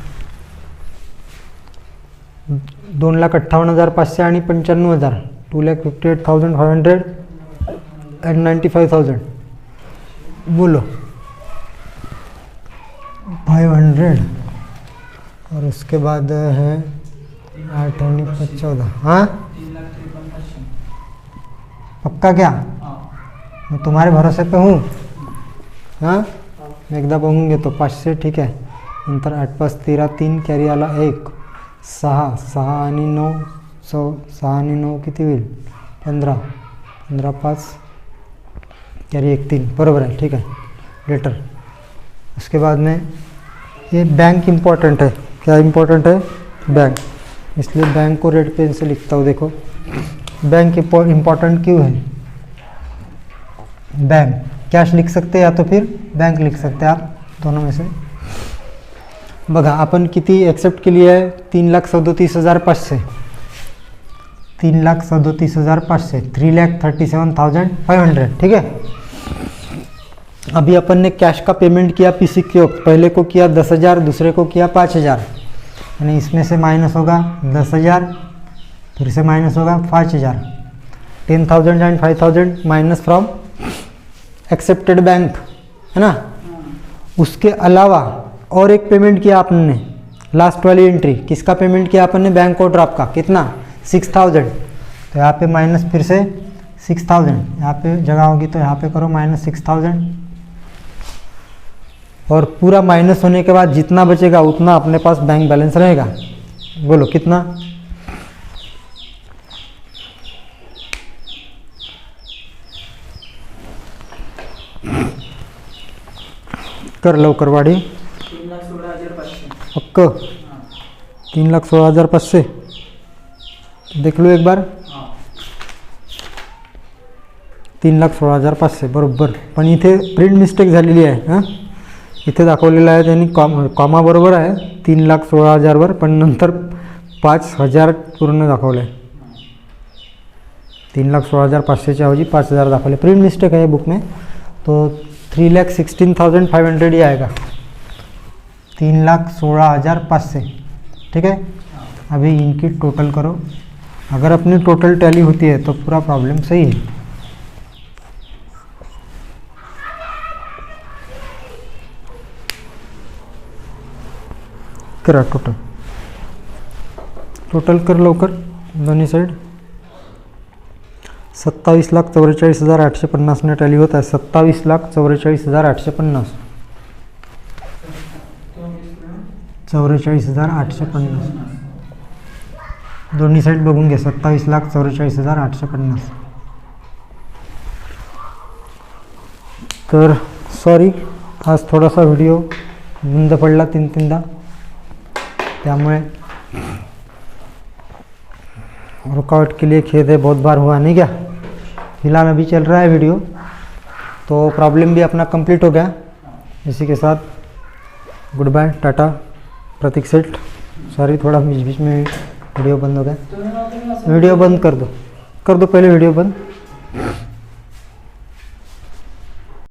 2,58,500 आणि 95,000, 2,58,500 and 95,000. बोलो 500 और उसके बाद है 8 आणि 14. हाँ 3,53,500. पक्का क्या? मैं तुम्हारे भरोसे पे हूँ. हाँ मैं एकदा बघून घेतो. 500 ठीक आहे. नंतर 8 5 13 3 कॅरी आला 1 6 6 आणि 9 6 आणि 9 किती होईल? 15 15 5 कॅरी 1 3, बरोबर है. ठीक है लेटर. उसके बाद में ये बैंक इम्पोर्टेंट है. क्या इम्पोर्टेंट है? बैंक. इसलिए बैंक को रेड पेन से लिखता हूँ. देखो बैंक इम्पोर्टेंट क्यों है? बैंक कैश लिख सकते हैं या तो फिर बैंक लिख सकते हैं, आप दोनों में से. बघा आपण किती एक्सेप्ट केली आहे? 3,37,500. 3,37,500, 3,37,500. ठीक है. अभी अपन ने कैश का पेमेंट किया पीसी के वक्त. पहले को किया 10,000, दूसरे को किया 5,000, यानी इसमें से माइनस होगा 10,000, फिर से माइनस होगा 5,000. 10,000 and 5,000 minus from accepted bank, है ना. उसके अलावा और एक पेमेंट किया आपने, लास्ट वाली एंट्री. किसका पेमेंट किया अपन ने? बैंक ओवरड्राफ्ट का. कितना? 6,000. तो यहाँ पे माइनस फिर से 6,000. यहाँ पे जगह होगी तो यहाँ पे करो माइनस 6,000. और पूरा माइनस होने के बाद जितना बचेगा उतना अपने पास बैंक बैलेंस रहेगा. बोलो कितना? कर लवकर वाढी. 3,16,500. पक्क 3,16,500. देख लो एक बार. 3,16,500 बरोबर. पण इथे प्रिंट मिस्टेक झालेली आहे. हां इथे दाखवलेलं आहे त्यांनी कॉमा बरोबर आहे 3,16,000 वर, पण नंतर 5,000 पूर्ण दाखवलं आहे. 3,16,500 ऐवजी 5,000 दाखवले. प्रिंट मिस्टेक है बुक में. तो 3,16,500 ही आएगा. 3,16,500. ठीक है. अभी इनकी टोटल करो. अगर अपनी टोटल टैली होती है तो पूरा प्रॉब्लम सही है. करा टोटल. टोटल कर लवकर दोन्ही साईड. 27,44,850 ने टॅली होत आहे. 27,44,850. 44,850 दोन्ही साईड बघून घे. 27,44,850. तर सॉरी, आज थोडासा व्हिडिओ बंद पडला तीनदा, त्यामुळे रुकावट के लिए खेद है, बहुत बार हुआ नहीं क्या. फिलहाल अभी चल रहा है वीडियो, तो प्रॉब्लम भी अपना कंप्लीट हो गया. इसी के साथ गुड बाय, टाटा. प्रतीक सेठ, सॉरी थोड़ा बीच बीच में वीडियो बंद हो गया. वीडियो बंद कर दो पहले वीडियो बंद.